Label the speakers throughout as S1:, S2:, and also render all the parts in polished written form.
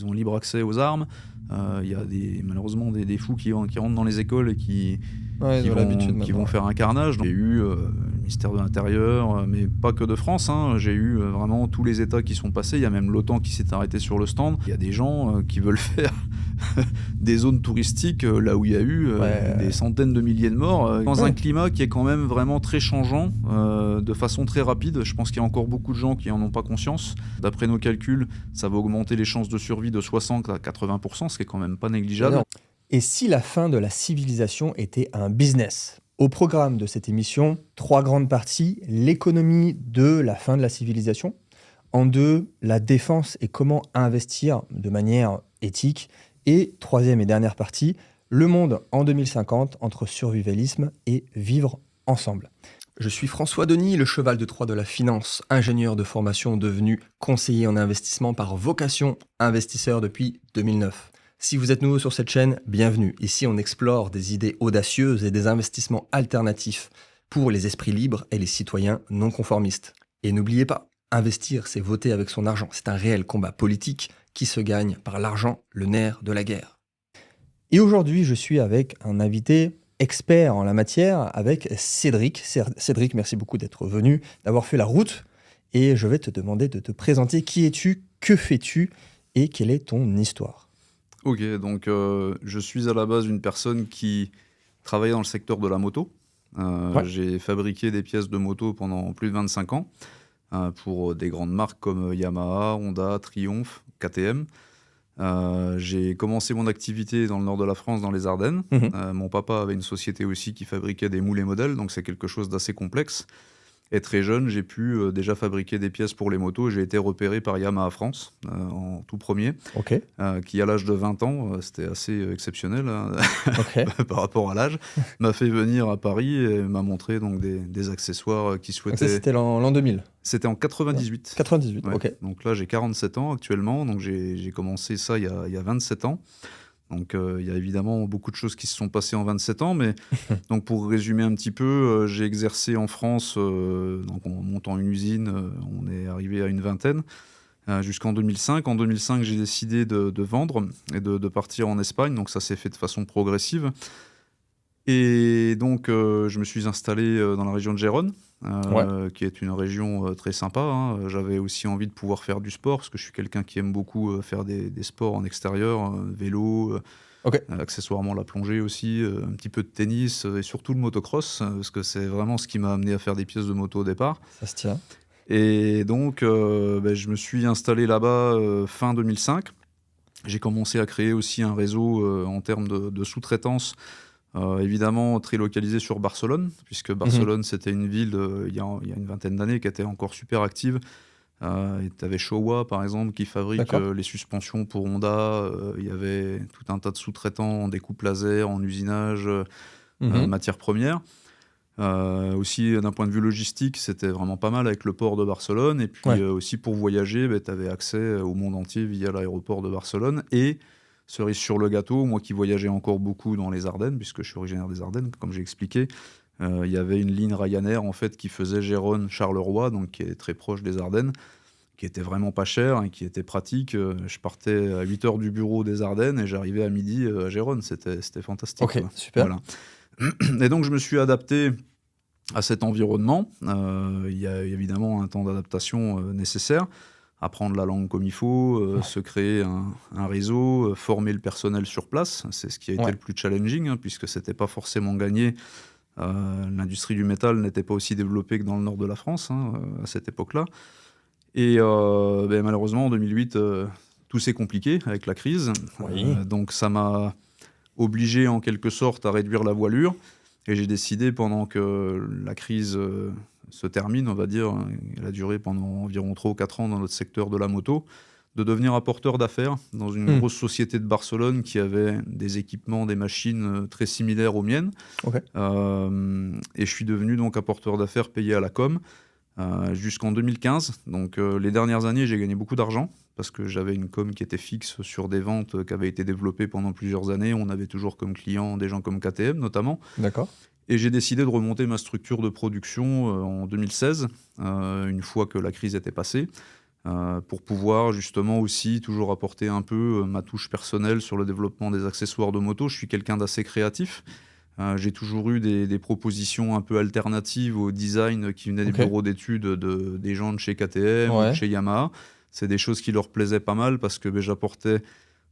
S1: Ils ont libre accès aux armes. Il y a malheureusement des fous qui rentrent dans les écoles et qui
S2: Ouais, ils ont l'habitude
S1: qui
S2: maintenant.
S1: vont faire un carnage. J'ai eu le ministère de l'Intérieur, mais pas que de France, hein. J'ai eu vraiment tous les États qui sont passés. Il y a même l'OTAN qui s'est arrêté sur le stand. Il y a des gens qui veulent faire des zones touristiques là où il y a eu des centaines de milliers de morts, dans un climat qui est quand même vraiment très changeant, de façon très rapide. Je pense qu'il y a encore beaucoup de gens qui n'en ont pas conscience. D'après nos calculs, ça va augmenter les chances de survie de 60 à 80%, ce qui est quand même pas négligeable.
S2: Et si la fin de la civilisation était un business? Au programme de cette émission, 3 grandes parties: l'économie de la fin de la civilisation, en 2, la défense et comment investir de manière éthique, et 3e et dernière partie, le monde en 2050 entre survivalisme et vivre ensemble. Je suis François Denis, le cheval de Troie de la finance, ingénieur de formation devenu conseiller en investissement par vocation, investisseur depuis 2009. Si vous êtes nouveau sur cette chaîne, bienvenue. Ici, on explore des idées audacieuses et des investissements alternatifs pour les esprits libres et les citoyens non conformistes. Et n'oubliez pas, investir, c'est voter avec son argent. C'est un réel combat politique qui se gagne par l'argent, le nerf de la guerre. Et aujourd'hui, je suis avec un invité expert en la matière, avec Cédric. Cédric, merci beaucoup d'être venu, d'avoir fait la route. Et je vais te demander de te présenter. Qui es-tu? Que fais-tu? Et quelle est ton histoire?
S1: Ok, donc je suis à la base une personne qui travaillait dans le secteur de la moto. J'ai fabriqué des pièces de moto pendant plus de 25 ans pour des grandes marques comme Yamaha, Honda, Triumph, KTM. J'ai commencé mon activité dans le nord de la France, dans les Ardennes. Mon papa avait une société aussi qui fabriquait des moules et modèles, donc c'est quelque chose d'assez complexe. Et très jeune, j'ai pu déjà fabriquer des pièces pour les motos. J'ai été repéré par Yamaha France en tout premier, qui à l'âge de 20 ans, c'était assez exceptionnel par rapport à l'âge, m'a fait venir à Paris et m'a montré donc des accessoires qui souhaitaient...
S2: Donc ça, c'était l'an 2000?
S1: C'était en 98.
S2: 98,
S1: ouais.
S2: ok.
S1: Donc là, j'ai 47 ans actuellement, donc j'ai commencé ça il y a 27 ans. Donc il y a évidemment beaucoup de choses qui se sont passées en 27 ans, mais donc pour résumer un petit peu, j'ai exercé en France, donc en montant une usine, on est arrivé à une vingtaine, jusqu'en 2005. En 2005, j'ai décidé de vendre et de partir en Espagne, donc ça s'est fait de façon progressive. Et donc je me suis installé dans la région de Gérone, qui est une région très sympa, hein. J'avais aussi envie de pouvoir faire du sport, parce que je suis quelqu'un qui aime beaucoup faire des sports en extérieur, vélo, accessoirement la plongée aussi, un petit peu de tennis et surtout le motocross, parce que c'est vraiment ce qui m'a amené à faire des pièces de moto au départ.
S2: Ça se tient.
S1: Et donc je me suis installé là-bas fin 2005. J'ai commencé à créer aussi un réseau en termes de sous-traitance, évidemment très localisé sur Barcelone, puisque Barcelone c'était une ville il y a une vingtaine d'années qui était encore super active. Et tu avais Showa par exemple qui fabrique les suspensions pour Honda. Il y avait tout un tas de sous-traitants en découpe laser, en usinage, matières premières. Aussi d'un point de vue logistique, c'était vraiment pas mal avec le port de Barcelone. Et puis aussi pour voyager, tu avais accès au monde entier via l'aéroport de Barcelone. Et cerise sur le gâteau, moi qui voyageais encore beaucoup dans les Ardennes, puisque je suis originaire des Ardennes, comme j'ai expliqué, il y avait une ligne Ryanair en fait qui faisait Gérone-Charleroi, donc qui est très proche des Ardennes, qui était vraiment pas cher et qui était pratique. Je partais à 8h du bureau des Ardennes et j'arrivais à midi à Gérone. C'était fantastique.
S2: Ok, super.
S1: Voilà. Et donc je me suis adapté à cet environnement. Il y a évidemment un temps d'adaptation nécessaire. Apprendre la langue comme il faut, se créer un réseau, former le personnel sur place. C'est ce qui a été le plus challenging, hein, puisque c'était pas forcément gagné. L'industrie du métal n'était pas aussi développée que dans le nord de la France à cette époque-là. Et malheureusement, en 2008, tout s'est compliqué avec la crise. Donc ça m'a obligé en quelque sorte à réduire la voilure. Et j'ai décidé, pendant que la crise se termine, on va dire, elle a duré pendant environ 3 ou 4 ans dans notre secteur de la moto, de devenir apporteur d'affaires dans une grosse société de Barcelone qui avait des équipements, des machines très similaires aux miennes. Et je suis devenu donc apporteur d'affaires payé à la com jusqu'en 2015. Donc les dernières années, j'ai gagné beaucoup d'argent parce que j'avais une com qui était fixe sur des ventes qui avaient été développées pendant plusieurs années. On avait toujours comme clients des gens comme KTM notamment.
S2: D'accord.
S1: Et j'ai décidé de remonter ma structure de production en 2016, une fois que la crise était passée. pour pouvoir justement aussi toujours apporter un peu ma touche personnelle sur le développement des accessoires de moto. Je suis quelqu'un d'assez créatif. J'ai toujours eu des propositions un peu alternatives au design qui venaient des bureaux d'études des gens de chez KTM ou de chez Yamaha. C'est des choses qui leur plaisaient pas mal parce que j'apportais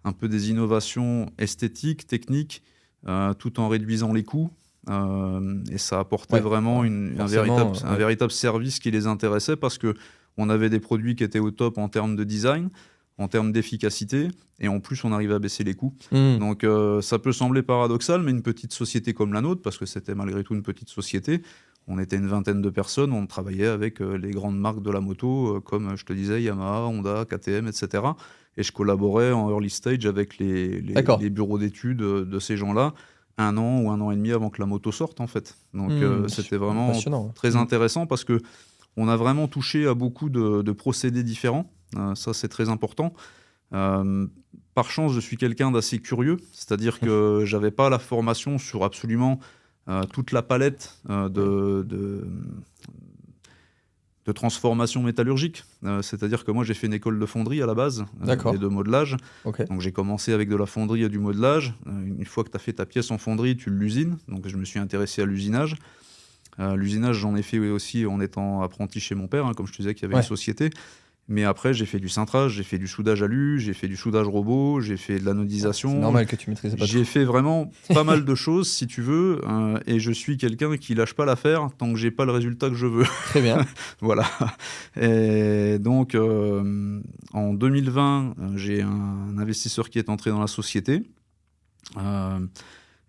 S1: un peu des innovations esthétiques, techniques, tout en réduisant les coûts. Et ça apportait vraiment un véritable service qui les intéressait parce qu'on avait des produits qui étaient au top en termes de design, en termes d'efficacité, et en plus on arrivait à baisser les coûts. Donc ça peut sembler paradoxal, mais une petite société comme la nôtre, parce que c'était malgré tout une petite société, on était une vingtaine de personnes, on travaillait avec les grandes marques de la moto, comme je te disais, Yamaha, Honda, KTM, etc. Et je collaborais en early stage avec les bureaux d'études de ces gens-là, 1 an ou 1 an et demi avant que la moto sorte, en fait. Donc c'était vraiment très intéressant parce qu'on a vraiment touché à beaucoup de procédés différents. Ça, c'est très important. Par chance, je suis quelqu'un d'assez curieux, c'est-à-dire que je n'avais pas la formation sur absolument toute la palette de transformation métallurgique. C'est-à-dire que moi, j'ai fait une école de fonderie à la base et de modelage. Donc, j'ai commencé avec de la fonderie et du modelage. Une fois que tu as fait ta pièce en fonderie, tu l'usines. Donc, je me suis intéressé à l'usinage. L'usinage, j'en ai fait aussi en étant apprenti chez mon père, comme je te disais qu'il y avait une société. Mais après, j'ai fait du cintrage, j'ai fait du soudage alu, j'ai fait du soudage robot, j'ai fait de l'anodisation.
S2: C'est normal que tu maîtrises pas tout.
S1: J'ai fait vraiment pas mal de choses, si tu veux, et je suis quelqu'un qui lâche pas l'affaire tant que j'ai pas le résultat que je veux.
S2: Très bien.
S1: Voilà. Et donc, en 2020, j'ai un investisseur qui est entré dans la société.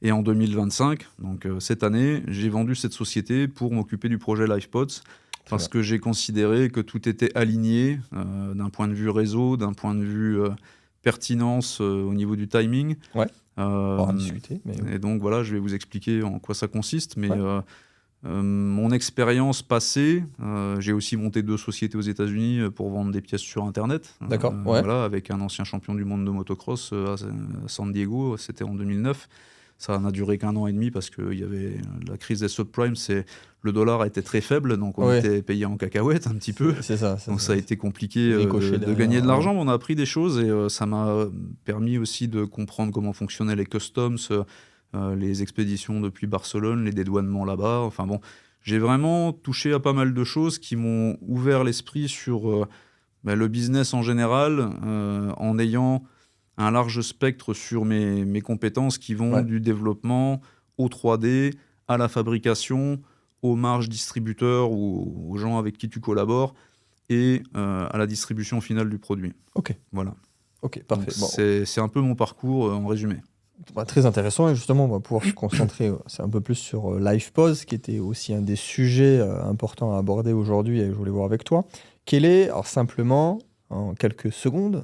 S1: Et en 2025, donc cette année, j'ai vendu cette société pour m'occuper du projet LifePods. Parce que j'ai considéré que tout était aligné d'un point de vue réseau, d'un point de vue pertinence au niveau du timing.
S2: On va en discuter.
S1: Et donc voilà, je vais vous expliquer en quoi ça consiste. Mais mon expérience passée, j'ai aussi monté 2 sociétés aux États-Unis pour vendre des pièces sur Internet.
S2: D'accord.
S1: Voilà, avec un ancien champion du monde de motocross à San Diego, c'était en 2009. Ça n'a duré qu'1 an et demi parce qu'il y avait la crise des subprimes. Le dollar était très faible, donc on était payé en cacahuètes un petit peu.
S2: C'est ça.
S1: Donc ça a été compliqué de gagner de l'argent. Mais on a appris des choses et ça m'a permis aussi de comprendre comment fonctionnaient les customs, les expéditions depuis Barcelone, les dédouanements là-bas. Enfin bon, j'ai vraiment touché à pas mal de choses qui m'ont ouvert l'esprit sur le business en général, en ayant un large spectre sur mes compétences qui vont du développement au 3D, à la fabrication, aux marges distributeurs ou aux gens avec qui tu collabores et à la distribution finale du produit. Voilà.
S2: Parfait.
S1: C'est un peu mon parcours en résumé.
S2: Très intéressant et justement on va pouvoir se concentrer un peu plus sur LifePods qui était aussi un des sujets importants à aborder aujourd'hui et je voulais voir avec toi. Quel est, alors simplement, en quelques secondes,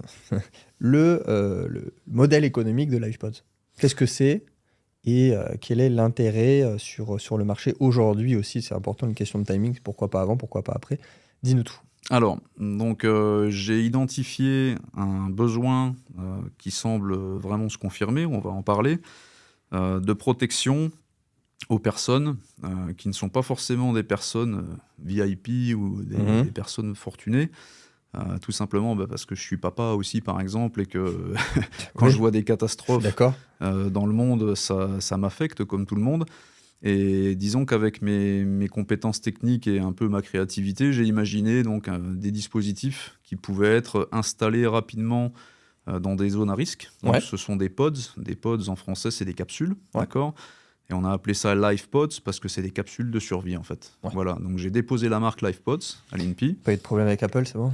S2: le modèle économique de LifePods? Qu'est-ce que c'est et quel est l'intérêt sur le marché aujourd'hui aussi? C'est important, une question de timing, pourquoi pas avant, pourquoi pas après? Dis-nous tout.
S1: Alors, donc j'ai identifié un besoin qui semble vraiment se confirmer, on va en parler, de protection aux personnes qui ne sont pas forcément des personnes VIP ou des personnes fortunées. Tout simplement parce que je suis papa aussi, par exemple, et que quand je vois des catastrophes dans le monde, ça m'affecte comme tout le monde. Et disons qu'avec mes compétences techniques et un peu ma créativité, j'ai imaginé donc des dispositifs qui pouvaient être installés rapidement dans des zones à risque. Donc, ce sont des pods. Des pods, en français, c'est des capsules, d'accord ? Et on a appelé ça LifePods parce que c'est des capsules de survie, en fait. Voilà, donc j'ai déposé la marque LifePods à l'INPI.
S2: Pas eu de problème avec Apple, c'est bon ?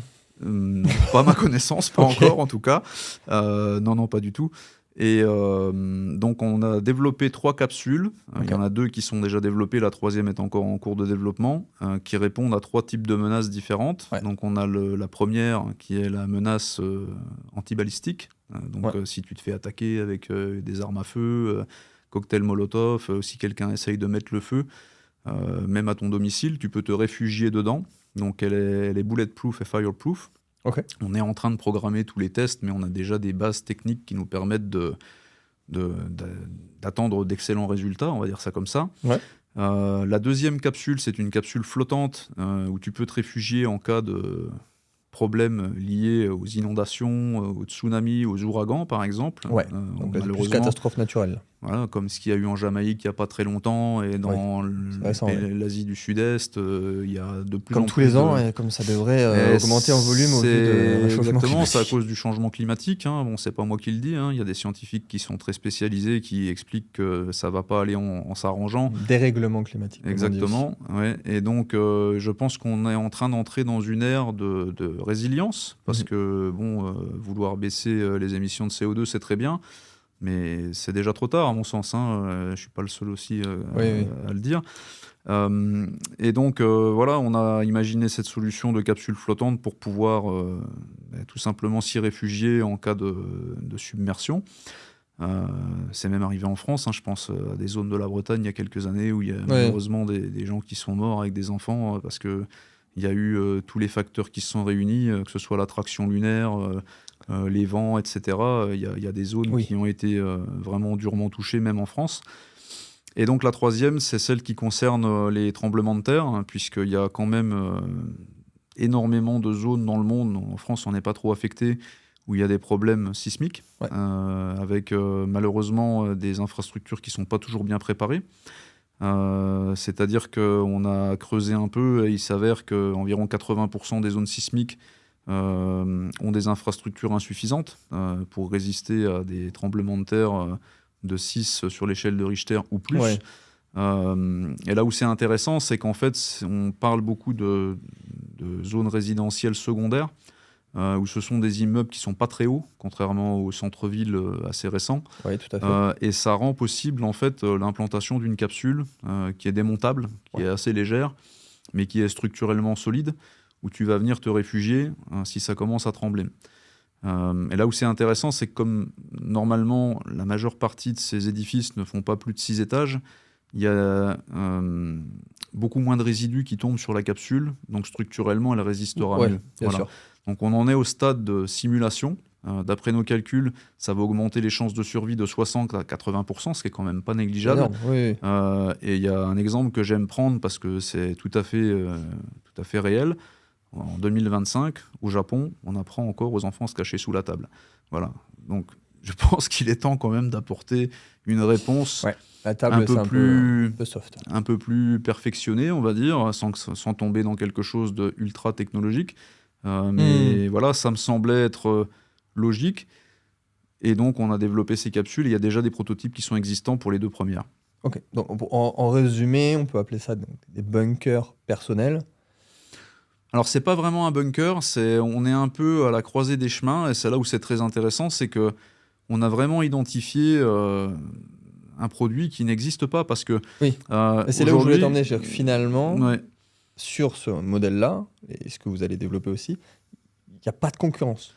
S1: Pas à ma connaissance, pas encore en tout cas. Non, pas du tout. Et donc on a développé 3 capsules. Il y en a 2 qui sont déjà développées, la 3e est encore en cours de développement, qui répondent à 3 types de menaces différentes. Donc on a la première qui est la menace antibalistique. Donc si tu te fais attaquer avec des armes à feu, cocktail Molotov, si quelqu'un essaye de mettre le feu, même à ton domicile, tu peux te réfugier dedans. Donc elle est bulletproof et fireproof. On est en train de programmer tous les tests, mais on a déjà des bases techniques qui nous permettent d'attendre d'excellents résultats, on va dire ça comme ça. La 2e capsule, c'est une capsule flottante où tu peux te réfugier en cas de problèmes liés aux inondations, aux tsunamis, aux ouragans, par exemple.
S2: Ouais, donc là, c'est plus catastrophe naturelle.
S1: Voilà, comme ce qu'il y a eu en Jamaïque il n'y a pas très longtemps, et dans l'Asie du Sud-Est, il y a de plus en plus...
S2: Comme tous les ans, et comme ça devrait augmenter en volume au vu de réchauffement
S1: Exactement, c'est à
S2: climatique.
S1: cause du changement climatique. Bon, c'est pas moi qui le dis, il y a des scientifiques qui sont très spécialisés, qui expliquent que ça va pas aller en s'arrangeant.
S2: Dérèglement climatique.
S1: Exactement, ouais. Et donc je pense qu'on est en train d'entrer dans une ère de résilience, parce que vouloir baisser les émissions de CO2, c'est très bien, mais c'est déjà trop tard à mon sens. Je suis pas le seul aussi à le dire. Et donc voilà, on a imaginé cette solution de capsule flottante pour pouvoir tout simplement s'y réfugier en cas de submersion. C'est même arrivé en France, je pense à des zones de la Bretagne il y a quelques années où il y a malheureusement des gens qui sont morts avec des enfants parce qu'il y a eu tous les facteurs qui se sont réunis, que ce soit l'attraction lunaire, les vents, etc. Il y a des zones qui ont été vraiment durement touchées, même en France. Et donc la troisième, c'est celle qui concerne les tremblements de terre, puisqu'il y a quand même énormément de zones dans le monde. En France, on n'est pas trop affecté, où il y a des problèmes sismiques, avec malheureusement des infrastructures qui ne sont pas toujours bien préparées. C'est-à-dire qu'on a creusé un peu et il s'avère qu'environ 80% des zones sismiques ont des infrastructures insuffisantes pour résister à des tremblements de terre de 6 sur l'échelle de Richter ou plus. Et là où c'est intéressant, c'est qu'en fait, on parle beaucoup de zones résidentielles secondaires, où ce sont des immeubles qui ne sont pas très hauts, contrairement aux centres-villes assez récents.
S2: Oui, tout à fait.
S1: Et ça rend possible en fait, l'implantation d'une capsule qui est démontable, qui est assez légère, mais qui est structurellement solide, où tu vas venir te réfugier si ça commence à trembler. Et là où c'est intéressant, c'est que comme normalement la majeure partie de ces édifices ne font pas plus de 6 étages, il y a beaucoup moins de résidus qui tombent sur la capsule, donc structurellement elle résistera mieux.
S2: Bien sûr.
S1: Donc on en est au stade de simulation. D'après nos calculs, ça va augmenter les chances de survie de 60 à 80%, ce qui est quand même pas négligeable. Et il y a un exemple que j'aime prendre parce que c'est tout à fait réel. En 2025, au Japon, on apprend encore aux enfants à se cacher sous la table. Voilà. Donc, je pense qu'il est temps quand même d'apporter une réponse
S2: la table, un peu soft.
S1: Un peu plus perfectionnée, on va dire, sans tomber dans quelque chose d'ultra technologique. Mais voilà, ça me semblait être logique. Et donc, on a développé ces capsules. Il y a déjà des prototypes qui sont existants pour les 2 premières.
S2: Ok. Donc, en résumé, on peut appeler ça des bunkers personnels.
S1: Alors, c'est pas vraiment un bunker, on est un peu à la croisée des chemins, et c'est là où c'est très intéressant, c'est qu'on a vraiment identifié un produit qui n'existe pas, parce que...
S2: Oui, c'est là où je voulais t'emmener, c'est-à-dire que finalement, sur ce modèle-là, et ce que vous allez développer aussi, il n'y a pas de concurrence.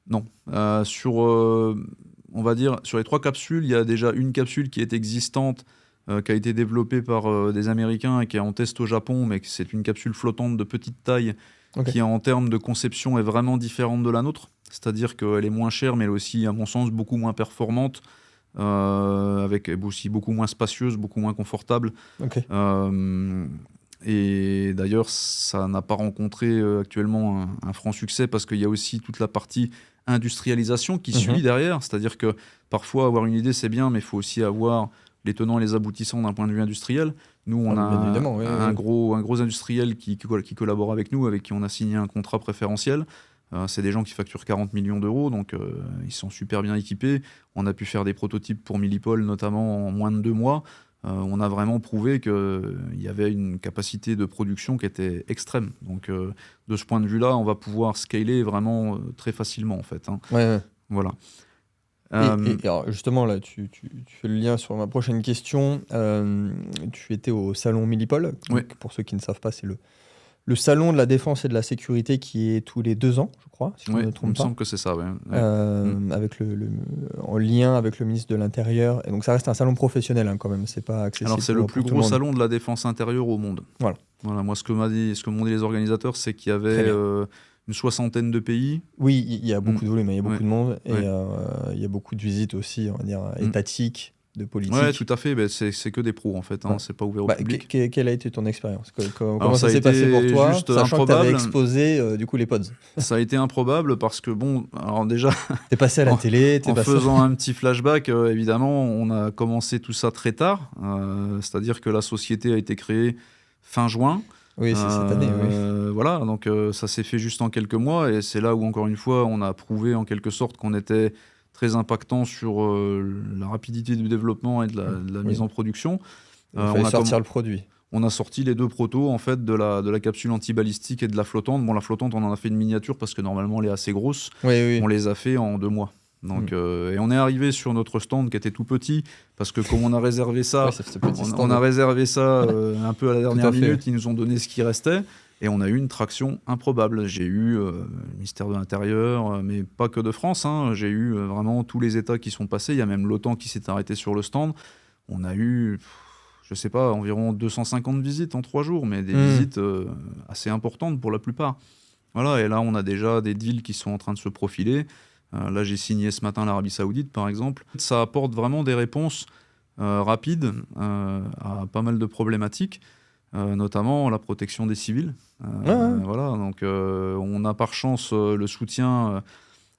S1: Non. On va dire, sur les 3 capsules, il y a déjà une capsule qui est existante, qui a été développée par des Américains et qui est en test au Japon, mais c'est une capsule flottante de petite taille qui, en termes de conception, est vraiment différente de la nôtre. C'est-à-dire qu'elle est moins chère, mais elle est aussi, à mon sens, beaucoup moins performante, avec aussi beaucoup moins spacieuse, beaucoup moins confortable. Et d'ailleurs, ça n'a pas rencontré actuellement un franc succès parce qu'il y a aussi toute la partie industrialisation qui suit derrière. C'est-à-dire que parfois, avoir une idée, c'est bien, mais il faut aussi avoir les tenants et les aboutissants d'un point de vue industriel. Nous, on a un gros industriel qui collabore avec nous, avec qui on a signé un contrat préférentiel. C'est des gens qui facturent 40 millions d'euros, donc ils sont super bien équipés. On a pu faire des prototypes pour Millipol, notamment en moins de 2 mois. On a vraiment prouvé qu'il y avait une capacité de production qui était extrême. Donc, de ce point de vue-là, on va pouvoir scaler vraiment très facilement, en fait. Voilà.
S2: Et alors justement, là, tu fais le lien sur ma prochaine question. Tu étais au salon Millipol. Donc, pour ceux qui ne savent pas, c'est le salon de la défense et de la sécurité qui est tous les 2 ans, je crois, si je ne me trompe pas.
S1: Il me semble que c'est ça,
S2: avec en lien avec le ministre de l'Intérieur. Et donc ça reste un salon professionnel quand même, c'est pas accessible.
S1: Alors c'est le plus gros salon de la défense intérieure au monde. Voilà, moi ce que m'ont dit les organisateurs, c'est qu'il y avait une 60aine de pays.
S2: Oui, il y a beaucoup de volume, il y a beaucoup de monde, et il y a beaucoup de visites aussi, on va dire, étatiques. de politique.
S1: Ouais, tout à fait. Ben, c'est que des pros en fait.
S2: Ouais.
S1: C'est pas ouvert au
S2: Bah,
S1: public.
S2: quelle a été ton expérience? Comment
S1: Alors,
S2: ça
S1: ça a
S2: s'est passé
S1: été
S2: pour toi,
S1: juste
S2: sachant que tu avais
S1: improbable.
S2: exposé du coup les pods?
S1: Ça a été improbable parce que bon, alors déjà,
S2: T'es passé à la
S1: en,
S2: télé, t'es
S1: en
S2: passé...
S1: faisant un petit flashback, évidemment, on a commencé tout ça très tard. C'est-à-dire que la société a été créée fin juin.
S2: Oui, c'est cette année, oui.
S1: Voilà, donc ça s'est fait juste en quelques mois et c'est là où, encore une fois, on a prouvé en quelque sorte qu'on était très impactant sur la rapidité du développement et de la
S2: Oui.
S1: mise en production.
S2: Il fallait sortir le produit.
S1: On a sorti les 2 protos en fait, de la capsule antibalistique et de la flottante. Bon, la flottante, on en a fait une miniature parce que normalement, elle est assez grosse.
S2: Oui.
S1: On les a fait en 2 mois. Donc, et on est arrivé sur notre stand qui était tout petit parce que comme on a réservé ça,
S2: Ouais, c'est ce petit stand.
S1: on a réservé ça un peu à la dernière
S2: à fait.
S1: minute. Ils nous ont donné ce qui restait et on a eu une traction improbable. J'ai eu le ministère de l'Intérieur, mais pas que de France. J'ai eu vraiment tous les États qui sont passés. Il y a même l'OTAN qui s'est arrêté sur le stand. On a eu, je sais pas, environ 250 visites en 3 jours, mais des visites assez importantes pour la plupart. Voilà, et là, on a déjà des deals qui sont en train de se profiler. Là, j'ai signé ce matin l'Arabie Saoudite, par exemple. Ça apporte vraiment des réponses rapides à pas mal de problématiques, notamment la protection des civils. Voilà, donc on a par chance le soutien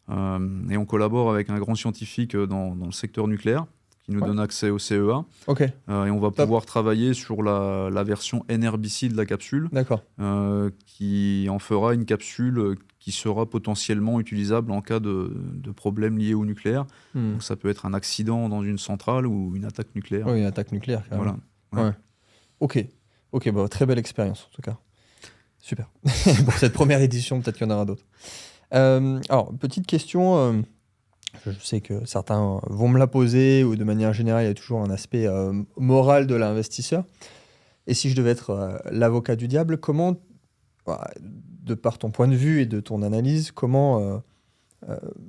S1: et on collabore avec un grand scientifique dans le secteur nucléaire qui nous donne accès au CEA.
S2: Ok.
S1: Et on va pouvoir travailler sur la version NRBC de la capsule, qui en fera une capsule qui sera potentiellement utilisable en cas de problème lié au nucléaire. Donc ça peut être un accident dans une centrale ou une attaque nucléaire.
S2: Oui, une attaque nucléaire.
S1: Voilà.
S2: Ouais. Ok, bah, très belle expérience en tout cas. Super. Pour cette première édition, peut-être qu'il y en aura d'autres. Alors, petite question... Je sais que certains vont me la poser, ou de manière générale, il y a toujours un aspect moral de l'investisseur. Et si je devais être l'avocat du diable, comment, de par ton point de vue et de ton analyse, comment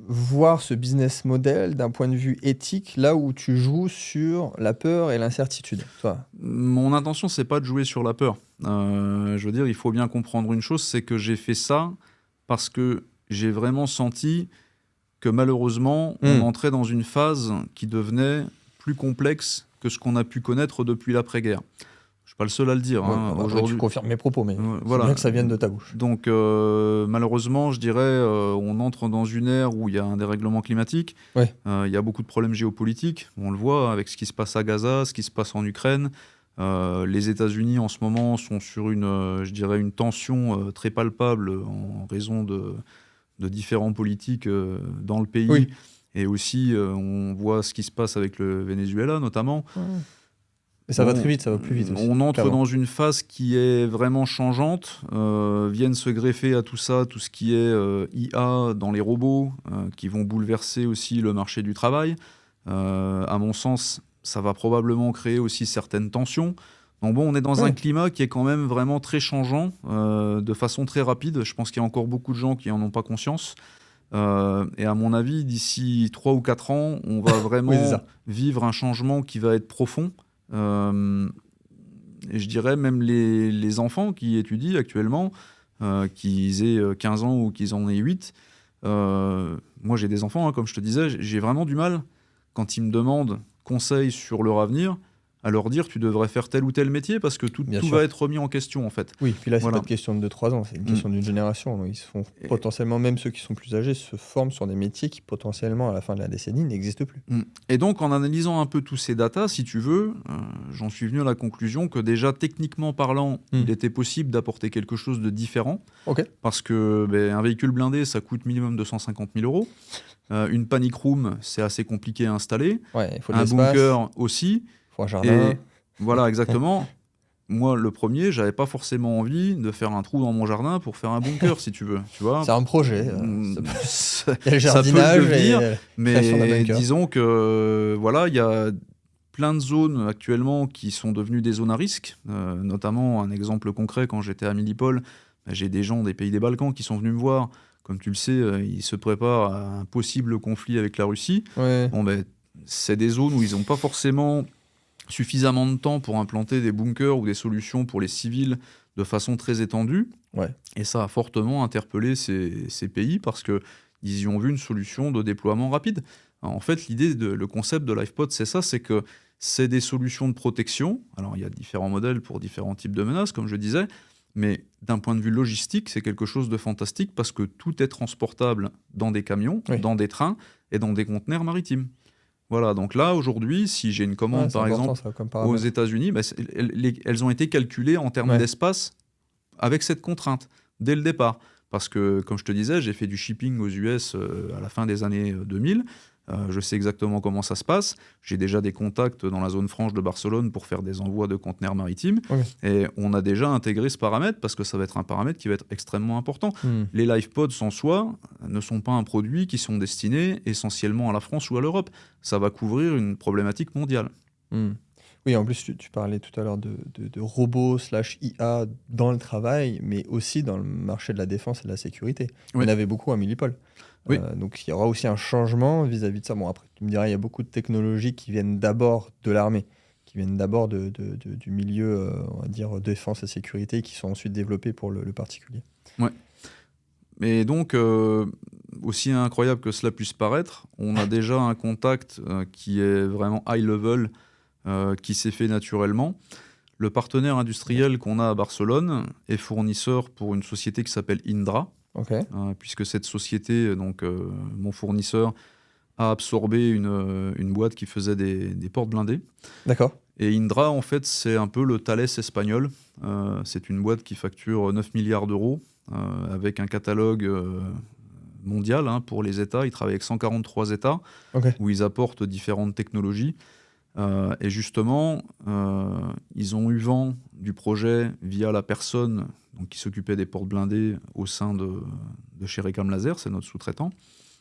S2: voir ce business model d'un point de vue éthique, là où tu joues sur la peur et l'incertitude?
S1: Mon intention, c'est pas de jouer sur la peur. Je veux dire, il faut bien comprendre une chose, c'est que j'ai fait ça parce que j'ai vraiment senti que malheureusement, on entrait dans une phase qui devenait plus complexe que ce qu'on a pu connaître depuis l'après-guerre. Je ne suis pas le seul à le dire.
S2: Aujourd'hui, tu confirmes mes propos, mais
S1: voilà.
S2: C'est bien que ça vienne de ta bouche.
S1: Donc, malheureusement, je dirais, on entre dans une ère où il y a un dérèglement climatique. Il y a beaucoup de problèmes géopolitiques. On le voit avec ce qui se passe à Gaza, ce qui se passe en Ukraine. Les États-Unis, en ce moment, sont sur une tension très palpable en raison de différents politiques dans le pays. Et aussi, on voit ce qui se passe avec le Venezuela, notamment.
S2: Mais ça va très vite, ça va plus vite aussi.
S1: On entre dans une phase qui est vraiment changeante. Viennent se greffer à tout ça, tout ce qui est IA dans les robots, qui vont bouleverser aussi le marché du travail. À mon sens, ça va probablement créer aussi certaines tensions. Donc bon, on est dans un climat qui est quand même vraiment très changeant, de façon très rapide. Je pense qu'il y a encore beaucoup de gens qui n'en ont pas conscience. Et à mon avis, d'ici 3 ou 4 ans, on va vraiment vivre un changement qui va être profond. Et je dirais même les enfants qui étudient actuellement, qu'ils aient 15 ans ou qu'ils en aient 8. Moi, j'ai des enfants, comme je te disais, j'ai vraiment du mal, quand ils me demandent conseils sur leur avenir, à leur dire tu devrais faire tel ou tel métier parce que tout va être remis en question en fait.
S2: Oui, puis là c'est pas une question de 2-3 ans, c'est une question d'une génération. Donc, ils se font potentiellement, même ceux qui sont plus âgés, se forment sur des métiers qui potentiellement à la fin de la décennie n'existent plus.
S1: Et donc en analysant un peu tous ces datas, si tu veux, j'en suis venu à la conclusion que déjà techniquement parlant, il était possible d'apporter quelque chose de différent. Parce que un véhicule blindé, ça coûte minimum 250 000 €. Une panic room, c'est assez compliqué à installer.
S2: Il faut de
S1: un bunker aussi.
S2: Faut un jardin.
S1: Et voilà, exactement. Moi, le premier, j'avais pas forcément envie de faire un trou dans mon jardin pour faire un bunker, si tu veux. Tu vois,
S2: c'est un projet.
S1: Ça
S2: peut le
S1: devenir, mais disons que voilà, il y a plein de zones actuellement qui sont devenues des zones à risque. Notamment, un exemple concret, quand j'étais à Milipol, j'ai des gens des pays des Balkans qui sont venus me voir. Comme tu le sais, ils se préparent à un possible conflit avec la Russie. C'est des zones où ils n'ont pas forcément suffisamment de temps pour implanter des bunkers ou des solutions pour les civils de façon très étendue. Et ça a fortement interpellé ces pays parce qu'ils y ont vu une solution de déploiement rapide. En fait, le concept de LifePod, c'est ça, c'est que c'est des solutions de protection. Alors, il y a différents modèles pour différents types de menaces, comme je disais, mais d'un point de vue logistique, c'est quelque chose de fantastique parce que tout est transportable dans des camions,
S2: Oui.
S1: dans des trains et dans des conteneurs maritimes. Voilà, donc là, aujourd'hui, si j'ai une commande,
S2: C'est
S1: par
S2: important,
S1: exemple,
S2: ça, comme
S1: aux
S2: paramètre.
S1: États-Unis, elles ont été calculées en termes
S2: Ouais.
S1: d'espace avec cette contrainte, dès le départ. Parce que, comme je te disais, j'ai fait du shipping aux US à la fin des années 2000. Je sais exactement comment ça se passe. J'ai déjà des contacts dans la zone franche de Barcelone pour faire des envois de conteneurs maritimes.
S2: Ok.
S1: Et on a déjà intégré ce paramètre parce que ça va être un paramètre qui va être extrêmement important. Les LifePods en soi ne sont pas un produit qui sont destinés essentiellement à la France ou à l'Europe. Ça va couvrir une problématique mondiale.
S2: Oui, en plus, tu parlais tout à l'heure de robots / IA dans le travail, mais aussi dans le marché de la défense et de la sécurité. Il y
S1: Oui.
S2: en avait beaucoup à Millipol.
S1: Oui.
S2: Donc, il y aura aussi un changement vis-à-vis de ça. Bon, après, tu me diras, il y a beaucoup de technologies qui viennent d'abord de l'armée, qui viennent d'abord du milieu, on va dire, défense et sécurité, qui sont ensuite développées pour le particulier.
S1: Mais donc, aussi incroyable que cela puisse paraître, on a déjà un contact qui est vraiment high level, qui s'est fait naturellement. Le partenaire industriel qu'on a à Barcelone est fournisseur pour une société qui s'appelle Indra,
S2: Ok.
S1: puisque cette société, donc mon fournisseur, a absorbé une boîte qui faisait des portes blindées.
S2: D'accord.
S1: Et Indra, en fait, c'est un peu le Thales espagnol. C'est une boîte qui facture 9 milliards d'euros, avec un catalogue mondial pour les États. Ils travaillent avec 143 États,
S2: Ok.
S1: où ils apportent différentes technologies. Et justement, ils ont eu vent du projet via la personne qui s'occupait des portes blindées au sein de chez Recam Laser, c'est notre sous-traitant.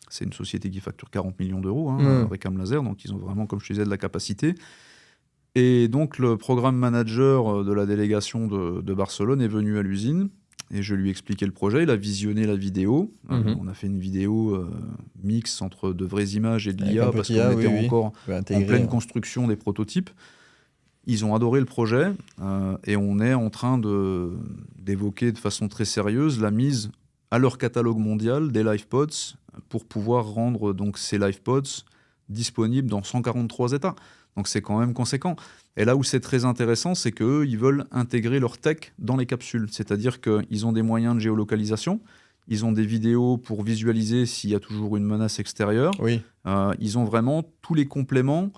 S1: C'est une société qui facture 40 millions d'euros, Recam Laser, donc ils ont vraiment, comme je te disais, de la capacité. Et donc le programme manager de la délégation de Barcelone est venu à l'usine et je lui ai expliqué le projet. Il a visionné la vidéo. On a fait une vidéo mix entre de vraies images et de
S2: Avec
S1: l'IA
S2: un peu
S1: parce
S2: d'IA,
S1: qu'on était
S2: oui.
S1: encore
S2: peut
S1: en
S2: intégrer,
S1: pleine construction des prototypes. Ils ont adoré le projet et on est en train d'évoquer de façon très sérieuse la mise à leur catalogue mondial des LifePods pour pouvoir rendre donc ces LifePods disponibles dans 143 États. Donc c'est quand même conséquent. Et là où c'est très intéressant, c'est qu'eux, ils veulent intégrer leur tech dans les capsules. C'est-à-dire qu'ils ont des moyens de géolocalisation, ils ont des vidéos pour visualiser s'il y a toujours une menace extérieure.
S2: Oui.
S1: Ils ont vraiment tous les compléments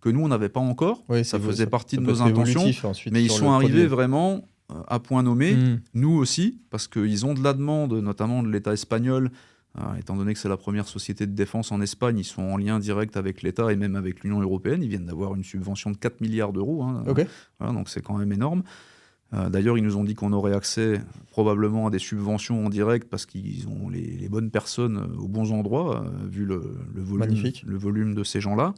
S1: que nous, on n'avait pas encore.
S2: Oui,
S1: Ça faisait partie de
S2: peut
S1: nos
S2: être
S1: intentions.
S2: évolutif ensuite
S1: Mais ils
S2: sur
S1: sont
S2: le
S1: arrivés
S2: produit.
S1: vraiment à point nommé, nous aussi, parce qu'ils ont de la demande, notamment de l'État espagnol. Étant donné que c'est la première société de défense en Espagne, ils sont en lien direct avec l'État et même avec l'Union européenne. Ils viennent d'avoir une subvention de 4 milliards d'euros.
S2: Ok.
S1: Voilà, donc c'est quand même énorme. D'ailleurs, ils nous ont dit qu'on aurait accès probablement à des subventions en direct parce qu'ils ont les bonnes personnes aux bons endroits, vu le volume de ces gens-là.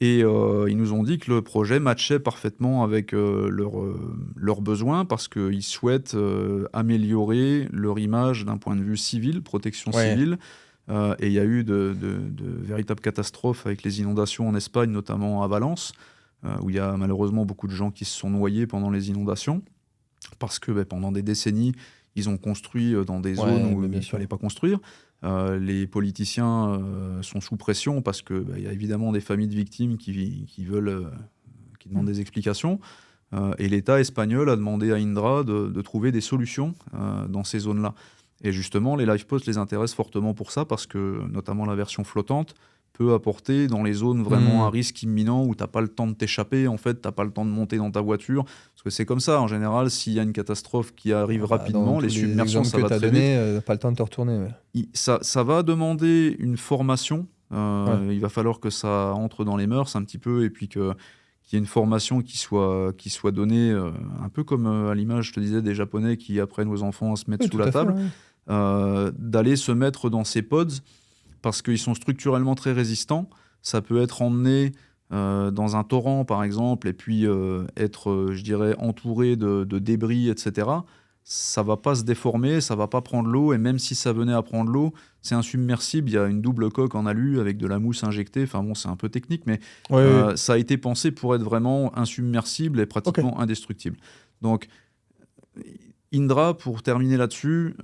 S1: Et ils nous ont dit que le projet matchait parfaitement avec leurs besoins parce qu'ils souhaitent améliorer leur image d'un point de vue civil, protection civile. Et il y a eu de véritables catastrophes avec les inondations en Espagne, notamment à Valence, où il y a malheureusement beaucoup de gens qui se sont noyés pendant les inondations parce que pendant des décennies, ils ont construit dans des zones où il ne fallait pas construire. Les politiciens sont sous pression parce qu'il y a évidemment des familles de victimes qui demandent des explications. Et l'État espagnol a demandé à Indra de trouver des solutions dans ces zones-là. Et justement, les LifePods les intéressent fortement pour ça parce que, notamment la version flottante, peut apporter dans les zones vraiment à risque imminent où tu n'as pas le temps de t'échapper, en fait, tu n'as pas le temps de monter dans ta voiture. Parce que c'est comme ça, en général, s'il y a une catastrophe qui arrive rapidement, les submersions, ça va très vite.
S2: Pas le temps de te retourner.
S1: Ça va demander une formation. Il va falloir que ça entre dans les mœurs un petit peu et puis qu'il y ait une formation qui soit donnée, un peu comme à l'image, je te disais, des Japonais qui apprennent aux enfants à se mettre sous la table, d'aller se mettre dans ces pods parce qu'ils sont structurellement très résistants. Ça peut être emmené dans un torrent, par exemple, et puis être, je dirais, entouré de débris, etc. Ça ne va pas se déformer, ça ne va pas prendre l'eau, et même si ça venait à prendre l'eau, c'est insubmersible. Il y a une double coque en alu avec de la mousse injectée. Enfin bon, c'est un peu technique, mais ça a été pensé pour être vraiment insubmersible et pratiquement indestructible. Donc, Indra, pour terminer là-dessus,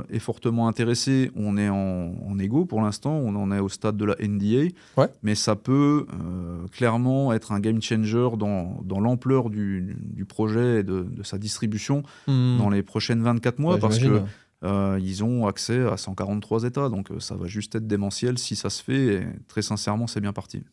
S1: est fortement intéressé. On est en égo pour l'instant, on en est au stade de la NDA,
S2: Ouais.
S1: mais ça peut clairement être un game changer dans l'ampleur du projet et de sa distribution dans les prochaines 24 mois,
S2: Ouais,
S1: parce
S2: j'imagine.
S1: que ils ont accès à 143 États, donc ça va juste être démentiel si ça se fait, et très sincèrement, c'est bien parti.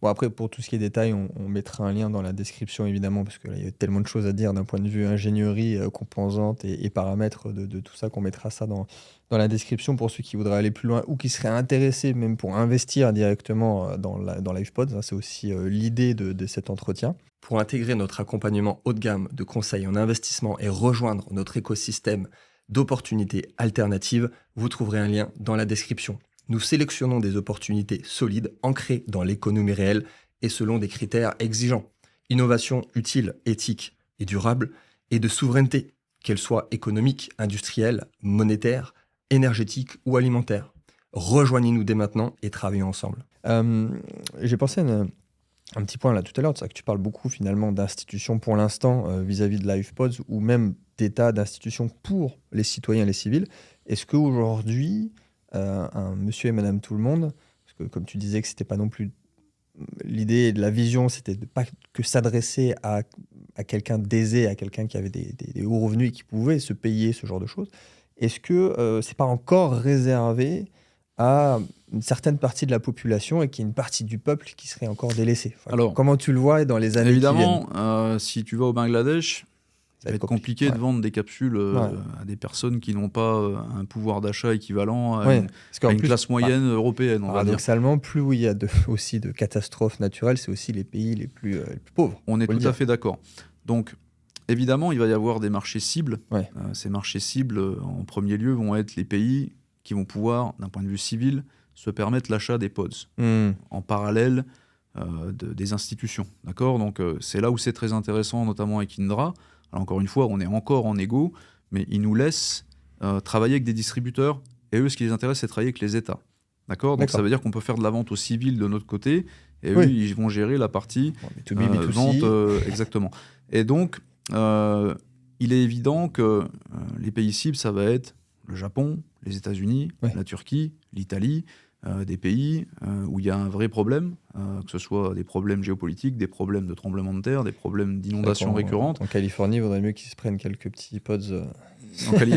S2: Bon, après, pour tout ce qui est détails, on mettra un lien dans la description, évidemment, parce que là, il y a tellement de choses à dire d'un point de vue ingénierie, composantes et paramètres de tout ça, qu'on mettra ça dans la description pour ceux qui voudraient aller plus loin ou qui seraient intéressés même pour investir directement dans LivePod. Ça, c'est aussi l'idée de cet entretien. Pour intégrer notre accompagnement haut de gamme de conseils en investissement et rejoindre notre écosystème d'opportunités alternatives, vous trouverez un lien dans la description. Nous sélectionnons des opportunités solides, ancrées dans l'économie réelle et selon des critères exigeants. Innovation utile, éthique et durable, et de souveraineté, qu'elle soit économique, industrielle, monétaire, énergétique ou alimentaire. Rejoignez-nous dès maintenant et travaillons ensemble. J'ai pensé à un petit point là tout à l'heure, c'est que tu parles beaucoup finalement d'institutions pour l'instant vis-à-vis de LivePods ou même d'état d'institutions pour les citoyens et les civils. Est-ce qu'aujourd'hui, un monsieur et madame tout le monde, parce que comme tu disais que c'était pas non plus l'idée de la vision, c'était de pas que s'adresser à quelqu'un d'aisé, à quelqu'un qui avait des hauts revenus et qui pouvait se payer ce genre de choses. Est-ce que c'est pas encore réservé à une certaine partie de la population et qu'il y a une partie du peuple qui serait encore délaissée? Enfin,
S1: Alors,
S2: comment tu le vois dans les années qui viennent?
S1: évidemment, si tu vas au Bangladesh, ça va être compliqué
S2: ouais.
S1: de vendre des capsules
S2: Ouais.
S1: à des personnes qui n'ont pas un pouvoir d'achat équivalent à
S2: Ouais,
S1: une,
S2: parce qu'en
S1: à une
S2: plus,
S1: classe moyenne européenne, on va dire.
S2: paradoxalement, plus il y a aussi de catastrophes naturelles, c'est aussi les pays les plus pauvres.
S1: On est
S2: faut le
S1: tout à
S2: dire.
S1: fait d'accord. Donc, évidemment, il va y avoir des marchés cibles.
S2: Ouais.
S1: Ces marchés cibles, en premier lieu, vont être les pays qui vont pouvoir, d'un point de vue civil, se permettre l'achat des pods en parallèle des institutions. D'accord ? Donc, c'est là où c'est très intéressant, notamment avec Indra. Alors, encore une fois, on est encore en égo, mais ils nous laissent travailler avec des distributeurs, et eux, ce qui les intéresse, c'est de travailler avec les États. D'accord ? Donc, ça veut dire qu'on peut faire de la vente aux civils de notre côté, et eux, ils vont gérer la partie
S2: B2B, B2C.
S1: vente. Exactement. Et donc, il est évident que les pays cibles, ça va être le Japon, les États-Unis, la Turquie, l'Italie, des pays où il y a un vrai problème, que ce soit des problèmes géopolitiques, des problèmes de tremblements de terre, des problèmes d'inondations récurrentes.
S2: En Californie, il vaudrait mieux qu'ils se prennent quelques petits pods.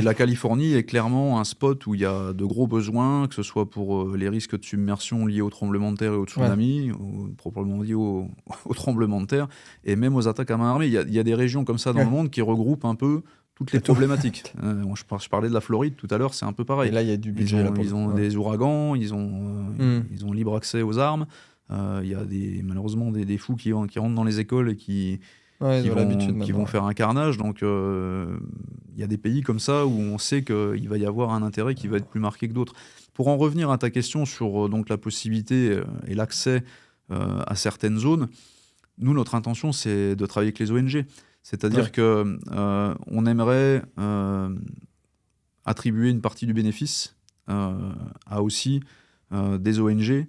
S1: La Californie est clairement un spot où il y a de gros besoins, que ce soit pour les risques de submersion liés aux tremblements de terre et aux tsunamis, ou proprement dit aux tremblements de terre, et même aux attaques à main armée. Il y a des régions comme ça dans le monde qui regroupent un peu toutes les problématiques. Je parlais de la Floride tout à l'heure, c'est un peu pareil.
S2: Et là, il y a du budget.
S1: Ils ont des ouragans, ils ont libre accès aux armes. Il y a malheureusement des fous qui rentrent dans les écoles et qui vont faire un carnage. Donc, il y a des pays comme ça où on sait qu'il va y avoir un intérêt qui va être plus marqué que d'autres. Pour en revenir à ta question sur donc, la possibilité et l'accès à certaines zones, nous, notre intention, c'est de travailler avec les ONG. C'est-à-dire qu'on aimerait attribuer une partie du bénéfice à aussi des ONG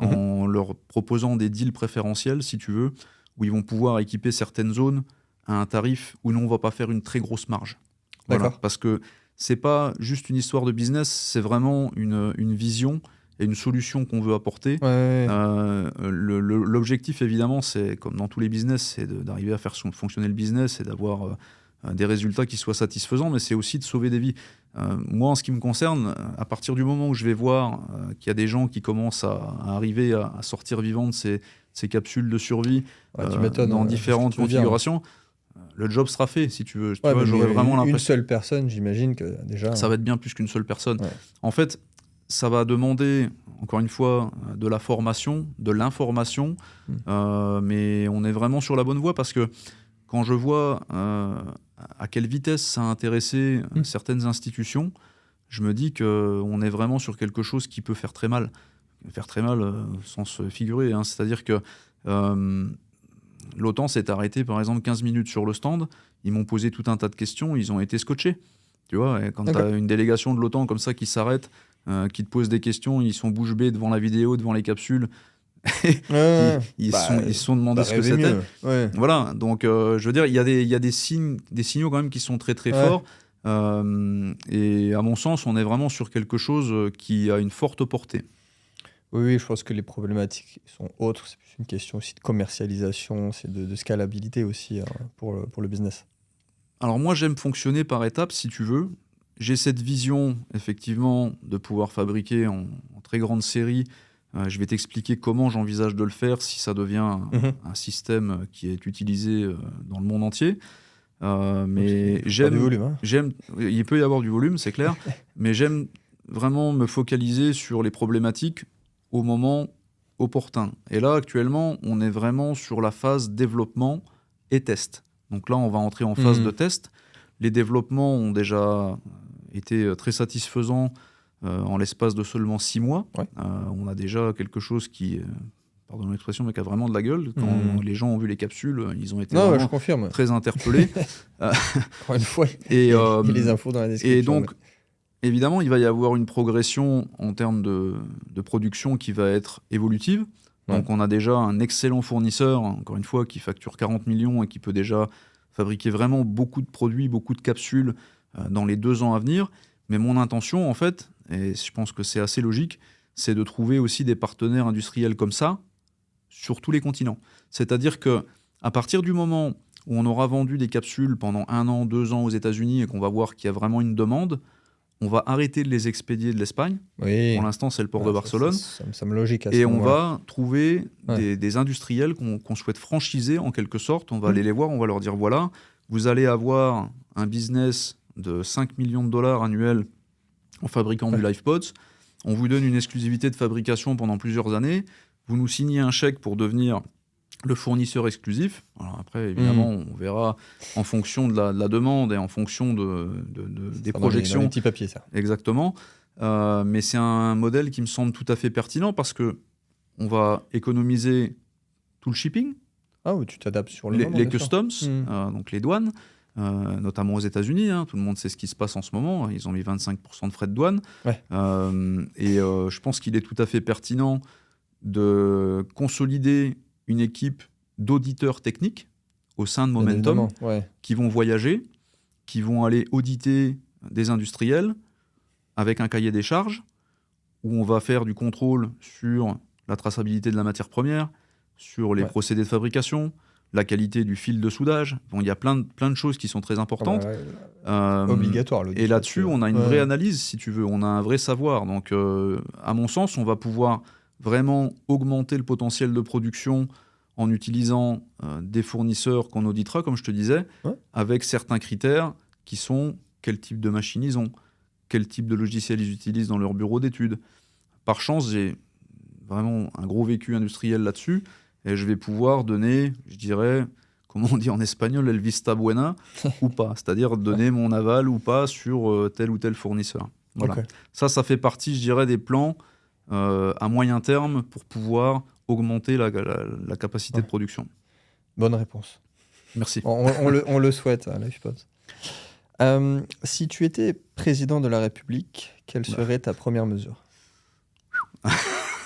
S1: en leur proposant des deals préférentiels, si tu veux, où ils vont pouvoir équiper certaines zones à un tarif où nous, on ne va pas faire une très grosse marge. Voilà, parce que ce n'est pas juste une histoire de business, c'est vraiment une vision et une solution qu'on veut apporter. L'objectif, évidemment, c'est, comme dans tous les business, c'est d'arriver à faire fonctionner le business et d'avoir des résultats qui soient satisfaisants, mais c'est aussi de sauver des vies. Moi, en ce qui me concerne, à partir du moment où je vais voir qu'il y a des gens qui commencent à arriver à sortir vivants de ces capsules de survie dans différentes configurations, le job sera fait, si tu veux. J'aurais vraiment l'impression.
S2: Une seule personne, j'imagine que déjà...
S1: Ça va être bien plus qu'une seule personne. En fait, ça va demander, encore une fois, de la formation, de l'information, mais on est vraiment sur la bonne voie parce que quand je vois à quelle vitesse ça a intéressé certaines institutions, je me dis qu'on est vraiment sur quelque chose qui peut faire très mal. Faire très mal sans se figurer. C'est-à-dire que l'OTAN s'est arrêté, par exemple, 15 minutes sur le stand. Ils m'ont posé tout un tas de questions. Ils ont été scotchés. Tu vois, et quand tu as une délégation de l'OTAN comme ça qui s'arrête, qui te pose des questions, ils sont bouche bée devant la vidéo, devant les capsules. Ils se sont demandé ce que c'était.
S2: Ouais.
S1: Voilà, donc je veux dire, il y a des signaux quand même qui sont très très forts. Et à mon sens, on est vraiment sur quelque chose qui a une forte portée.
S2: Oui, je pense que les problématiques sont autres. C'est plus une question aussi de commercialisation, c'est de scalabilité aussi pour le business.
S1: Alors moi, j'aime fonctionner par étapes, si tu veux. J'ai cette vision, effectivement, de pouvoir fabriquer en très grande série. Je vais t'expliquer comment j'envisage de le faire si ça devient un système qui est utilisé dans le monde entier. Mais
S2: j'aime, du volume, hein.
S1: Il peut y avoir du volume, c'est clair, mais j'aime vraiment me focaliser sur les problématiques au moment opportun. Et là, actuellement, on est vraiment sur la phase développement et test. Donc là, on va entrer en phase de test. Les développements ont déjà été très satisfaisants en l'espace de seulement 6 mois.
S2: Ouais.
S1: On a déjà quelque chose qui, pardon l'expression, mais qui a vraiment de la gueule. Quand les gens ont vu les capsules, ils ont été
S2: je confirme.
S1: très interpellés.
S2: Encore une fois, et les infos dans la description.
S1: Et donc, évidemment, il va y avoir une progression en termes de production qui va être évolutive. Donc, on a déjà un excellent fournisseur, encore une fois, qui facture 40 millions et qui peut déjà fabriquer vraiment beaucoup de produits, beaucoup de capsules dans les 2 ans à venir. Mais mon intention, en fait, et je pense que c'est assez logique, c'est de trouver aussi des partenaires industriels comme ça sur tous les continents. C'est-à-dire qu'à partir du moment où on aura vendu des capsules pendant 1 an, 2 ans aux États-Unis et qu'on va voir qu'il y a vraiment une demande, on va arrêter de les expédier de l'Espagne.
S2: Oui.
S1: Pour l'instant, c'est le port de Barcelone.
S2: Ça me semble logique.
S1: Et on va trouver des industriels qu'on souhaite franchiser en quelque sorte. On va aller les voir, on va leur dire voilà, vous allez avoir un business de 5 millions de dollars annuels en fabriquant du LivePods. On vous donne une exclusivité de fabrication pendant plusieurs années. Vous nous signez un chèque pour devenir le fournisseur exclusif. Alors après, évidemment, on verra en fonction de la demande et en fonction des projections.
S2: Dans les petits papiers, ça.
S1: Exactement. Mais c'est un modèle qui me semble tout à fait pertinent parce qu'on va économiser tout le shipping.
S2: Ah oui, tu t'adaptes sur
S1: les customs, donc les douanes, notamment aux États-Unis. Tout le monde sait ce qui se passe en ce moment. Ils ont mis 25% de frais de douane.
S2: Ouais.
S1: Je pense qu'il est tout à fait pertinent de consolider une équipe d'auditeurs techniques au sein de Momentum qui vont voyager, qui vont aller auditer des industriels avec un cahier des charges où on va faire du contrôle sur la traçabilité de la matière première, sur les procédés de fabrication, la qualité du fil de soudage. Bon, il y a plein de choses qui sont très importantes.
S2: Obligatoire.
S1: Et là-dessus, on a une vraie analyse, si tu veux. On a un vrai savoir. Donc, à mon sens, on va pouvoir vraiment augmenter le potentiel de production en utilisant des fournisseurs qu'on auditera, comme je te disais, avec certains critères qui sont quel type de machine ils ont, quel type de logiciel ils utilisent dans leur bureau d'études. Par chance, j'ai vraiment un gros vécu industriel là-dessus et je vais pouvoir donner, je dirais, comment on dit en espagnol, el vista buena ou pas, c'est-à-dire donner mon aval ou pas sur tel ou tel fournisseur. Voilà. Ça fait partie, je dirais, des plans à moyen terme pour pouvoir augmenter la capacité de production.
S2: Bonne réponse.
S1: Merci.
S2: On le souhaite à LivePods. Si tu étais président de la République, quelle serait ta première mesure?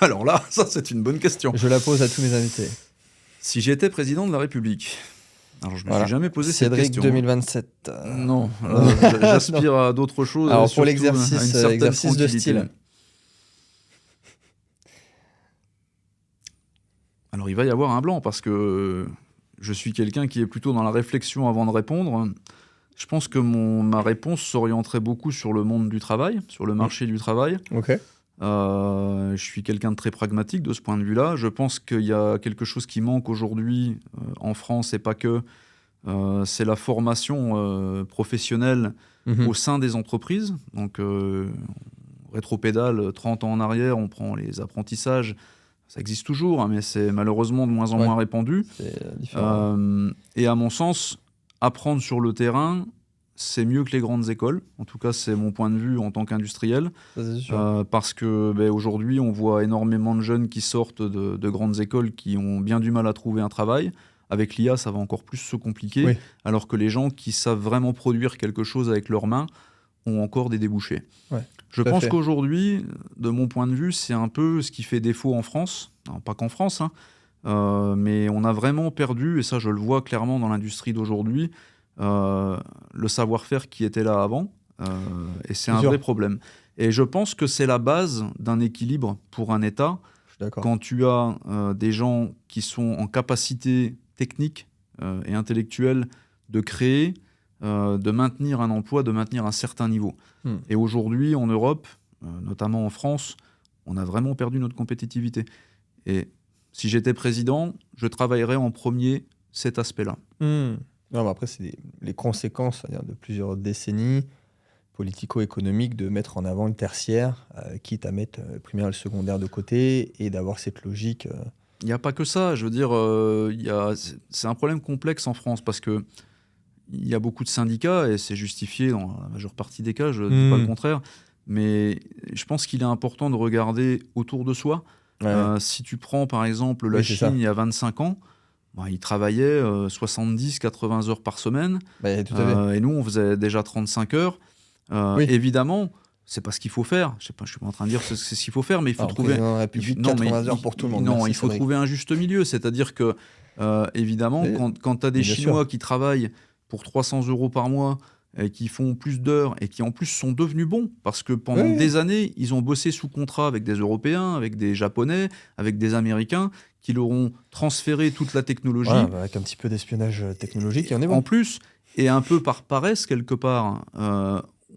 S1: Alors là, ça c'est une bonne question.
S2: Je la pose à tous mes invités.
S1: Si j'étais président de la République, alors je me suis jamais posé cette question.
S2: Cédric 2027.
S1: Non, j'aspire à d'autres choses.
S2: Alors pour l'exercice de style.
S1: Alors il va y avoir un blanc parce que je suis quelqu'un qui est plutôt dans la réflexion avant de répondre. Je pense que ma réponse s'orienterait beaucoup sur le monde du travail, sur le marché du travail. Je suis quelqu'un de très pragmatique de ce point de vue-là. Je pense qu'il y a quelque chose qui manque aujourd'hui en France et pas que. C'est la formation professionnelle au sein des entreprises. Donc, rétropédale 30 ans en arrière, on prend les apprentissages. Ça existe toujours, mais c'est malheureusement de moins en moins répandu. Et à mon sens, apprendre sur le terrain, c'est mieux que les grandes écoles. En tout cas, c'est mon point de vue en tant qu'industriel. Parce que aujourd'hui, on voit énormément de jeunes qui sortent de grandes écoles qui ont bien du mal à trouver un travail. Avec l'IA, ça va encore plus se compliquer. Alors que les gens qui savent vraiment produire quelque chose avec leurs mains ont encore des débouchés. Je
S2: Tout à
S1: pense
S2: fait.
S1: qu'aujourd'hui, de mon point de vue, c'est un peu ce qui fait défaut en France. Non, pas qu'en France, hein, mais on a vraiment perdu, et ça je le vois clairement dans l'industrie d'aujourd'hui, le savoir-faire qui était là avant, euh, et c'est
S2: C'est
S1: un
S2: sûr,
S1: vrai problème. Et je pense que c'est la base d'un équilibre pour un État,
S2: je suis d'accord.
S1: quand tu as des gens qui sont en capacité technique et intellectuelle de créer, de maintenir un emploi, de maintenir un certain niveau.
S2: Hmm.
S1: Et aujourd'hui, en Europe, notamment en France, on a vraiment perdu notre compétitivité. Et si j'étais président, je travaillerais en premier cet aspect-là.
S2: Non, mais après, c'est les conséquences, c'est-à-dire de plusieurs décennies politico-économiques de mettre en avant le tertiaire, quitte à mettre le primaire et le secondaire de côté et d'avoir cette logique.
S1: Il n'y a pas que ça. Je veux dire, c'est un problème complexe en France parce que il y a beaucoup de syndicats et c'est justifié dans la majeure partie des cas, je ne dis pas le contraire. Mais je pense qu'il est important de regarder autour de soi.
S2: Ouais.
S1: Si tu prends par exemple la
S2: Oui, c'est
S1: Chine
S2: ça.
S1: il y a 25 ans, bah, ils travaillaient 70-80 heures par semaine.
S2: Bah, tout à fait.
S1: Et nous, on faisait déjà 35 heures.
S2: Oui.
S1: Évidemment, c'est pas ce qu'il faut faire. Je sais pas, je suis pas en train de dire que c'est ce qu'il faut faire, mais il faut
S2: Alors,
S1: trouver.
S2: président de la République, 80 heures pour tout le monde.
S1: Non,
S2: Merci,
S1: il faut
S2: Cédric.
S1: trouver un juste milieu. C'est-à-dire que, évidemment,
S2: Et-
S1: quand tu as des
S2: bien
S1: Chinois
S2: sûr.
S1: qui travaillent pour 300 € par mois, et qui font plus d'heures et qui en plus sont devenus bons, parce que pendant
S2: Oui, oui.
S1: des années, ils ont bossé sous contrat avec des Européens, avec des Japonais, avec des Américains, qui leur ont transféré toute la technologie.
S2: Voilà, bah, avec un petit peu d'espionnage technologique, et on est
S1: En
S2: bon.
S1: plus, et un peu par paresse quelque part,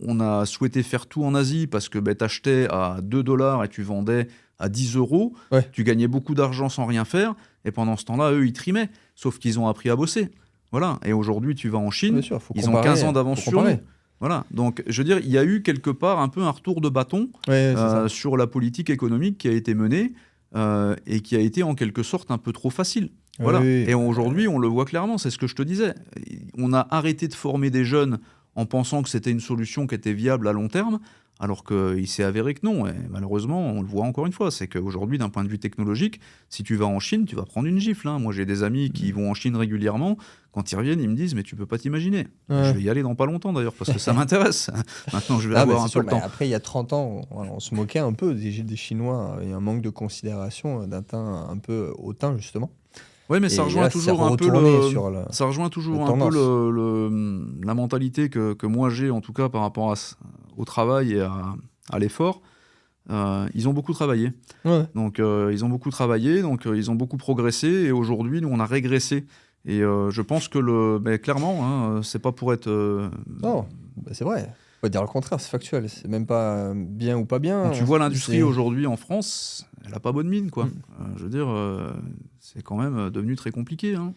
S1: on a souhaité faire tout en Asie parce que t'achetais à 2 $ et tu vendais à 10 €.
S2: Ouais.
S1: Tu gagnais beaucoup d'argent sans rien faire. Et pendant ce temps-là, eux, ils trimaient. Sauf qu'ils ont appris à bosser. Voilà. Et aujourd'hui, tu vas en Chine,
S2: Bien sûr, faut
S1: ils ont
S2: comparer,
S1: 15 ans d'avance
S2: faut
S1: sur nous.
S2: comparer.
S1: Voilà. Donc, je veux dire, il y a eu quelque part un peu un retour de bâton
S2: Ouais, c'est ça.
S1: sur la politique économique qui a été menée et qui a été en quelque sorte un peu trop facile. Voilà.
S2: Oui,
S1: Et aujourd'hui, on le voit clairement, c'est ce que je te disais. On a arrêté de former des jeunes en pensant que c'était une solution qui était viable à long terme, alors qu'il s'est avéré que non. Et malheureusement, on le voit encore une fois, c'est qu'aujourd'hui, d'un point de vue technologique, si tu vas en Chine, tu vas prendre une gifle, hein. Moi, j'ai des amis qui vont en Chine régulièrement. Quand ils reviennent, ils me disent « mais tu peux pas t'imaginer ».
S2: Ouais.
S1: Je vais y aller dans pas longtemps d'ailleurs, parce que ça m'intéresse. Maintenant, je vais
S2: Ah, mais
S1: avoir
S2: c'est
S1: un
S2: sûr,
S1: peu le
S2: mais
S1: temps.
S2: après, il y a 30 ans, on se moquait un peu des Chinois. Il y a un manque de considération d'un teint un peu hautain, justement.
S1: Oui, mais ça
S2: Et
S1: rejoint
S2: là,
S1: toujours
S2: c'est
S1: un peu
S2: retourné sur la
S1: ça rejoint toujours un
S2: tendance.
S1: peu la mentalité que moi j'ai, en tout cas par rapport au travail et à l'effort. Ils ont beaucoup travaillé.
S2: Ouais.
S1: Donc ils ont beaucoup travaillé, donc ils ont beaucoup progressé, et aujourd'hui nous on a régressé. Et je pense que clairement, hein, c'est pas pour être.
S2: Non, bah, c'est vrai. On va dire le contraire, c'est factuel. C'est même pas bien ou pas bien.
S1: Quand tu vois l'industrie
S2: C'est-
S1: aujourd'hui en France, elle a pas bonne mine, quoi.
S2: Mm.
S1: Je veux dire, c'est quand même devenu très compliqué, hein.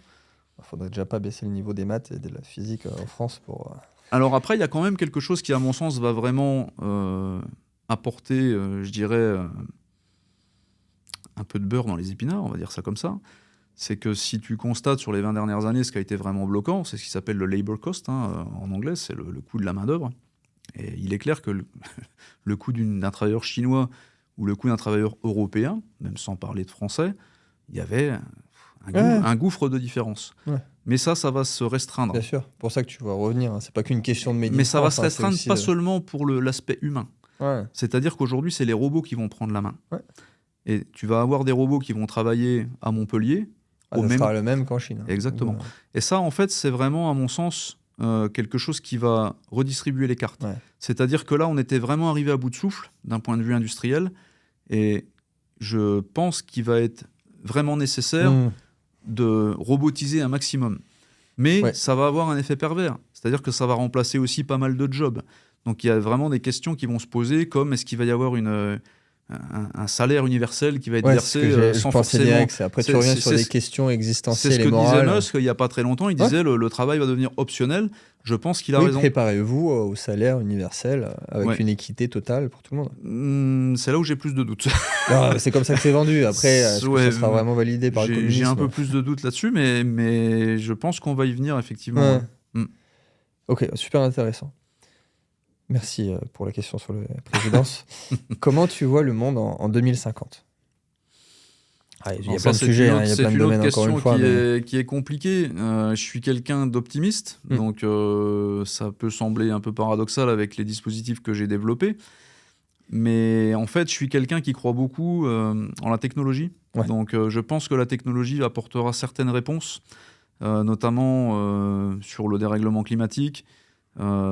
S2: Faudrait déjà pas baisser le niveau des maths et de la physique en France pour.
S1: Alors après, il y a quand même quelque chose qui, à mon sens, va vraiment apporter, je dirais, un peu de beurre dans les épinards, on va dire ça comme ça. C'est que si tu constates sur les 20 dernières années ce qui a été vraiment bloquant, c'est ce qui s'appelle le labor cost, hein, en anglais, c'est le coût de la main-d'œuvre. Et il est clair que le coût d'un travailleur chinois ou le coût d'un travailleur européen, même sans parler de français, il y avait un gouffre de différence.
S2: Ouais.
S1: Mais ça va se restreindre.
S2: Bien sûr. Pour ça que tu vas revenir. Hein. C'est pas qu'une question de made in
S1: Mais ça va
S2: France,
S1: se
S2: hein, c'est
S1: restreindre
S2: aussi,
S1: pas seulement pour l'aspect humain.
S2: Ouais.
S1: C'est-à-dire qu'aujourd'hui, c'est les robots qui vont prendre la main.
S2: Ouais.
S1: Et tu vas avoir des robots qui vont travailler à Montpellier.
S2: Ah, ça sera le même qu'en Chine. Hein.
S1: Exactement.
S2: Donc,
S1: Et ça, en fait, c'est vraiment, à mon sens, quelque chose qui va redistribuer les cartes.
S2: Ouais.
S1: C'est-à-dire que là, on était vraiment arrivé à bout de souffle d'un point de vue industriel. Et je pense qu'il va être vraiment nécessaire de robotiser un maximum. Mais
S2: Ouais.
S1: ça va avoir un effet pervers. C'est-à-dire que ça va remplacer aussi pas mal de jobs. Donc il y a vraiment des questions qui vont se poser, comme est-ce qu'il va y avoir un salaire universel qui va être
S2: Ouais,
S1: versé
S2: c'est ce que
S1: sans
S2: je pensais
S1: forcément...
S2: direct. Après, tu reviens sur des questions
S1: C'est
S2: existentielles
S1: ce
S2: et
S1: que disait
S2: morales.
S1: Musk il n'y a pas très longtemps. Il disait le travail va devenir optionnel. Je pense qu'il a
S2: Oui,
S1: raison.
S2: préparez-vous au salaire universel avec
S1: Ouais.
S2: une équité totale pour tout le monde.
S1: C'est là où j'ai plus de doutes.
S2: Non, c'est comme ça que c'est vendu. Après, est-ce que
S1: Ouais,
S2: ça sera vraiment validé par le
S1: j'ai
S2: communisme?
S1: un peu plus de doutes là-dessus, mais je pense qu'on va y venir effectivement.
S2: Ouais.
S1: Mm.
S2: Ok, super intéressant. Merci pour la question sur la présidence. Comment tu vois le monde en 2050? Ah, il y a
S1: Alors
S2: plein de
S1: ça,
S2: sujets, il y a
S1: c'est
S2: plein de
S1: une autre
S2: domaines encore
S1: question
S2: une fois.
S1: qui est compliquée. Je suis quelqu'un d'optimiste,
S2: Mm.
S1: donc ça peut sembler un peu paradoxal avec les dispositifs que j'ai développés. Mais en fait, je suis quelqu'un qui croit beaucoup en la technologie.
S2: Ouais.
S1: Donc, je pense que la technologie apportera certaines réponses, notamment sur le dérèglement climatique,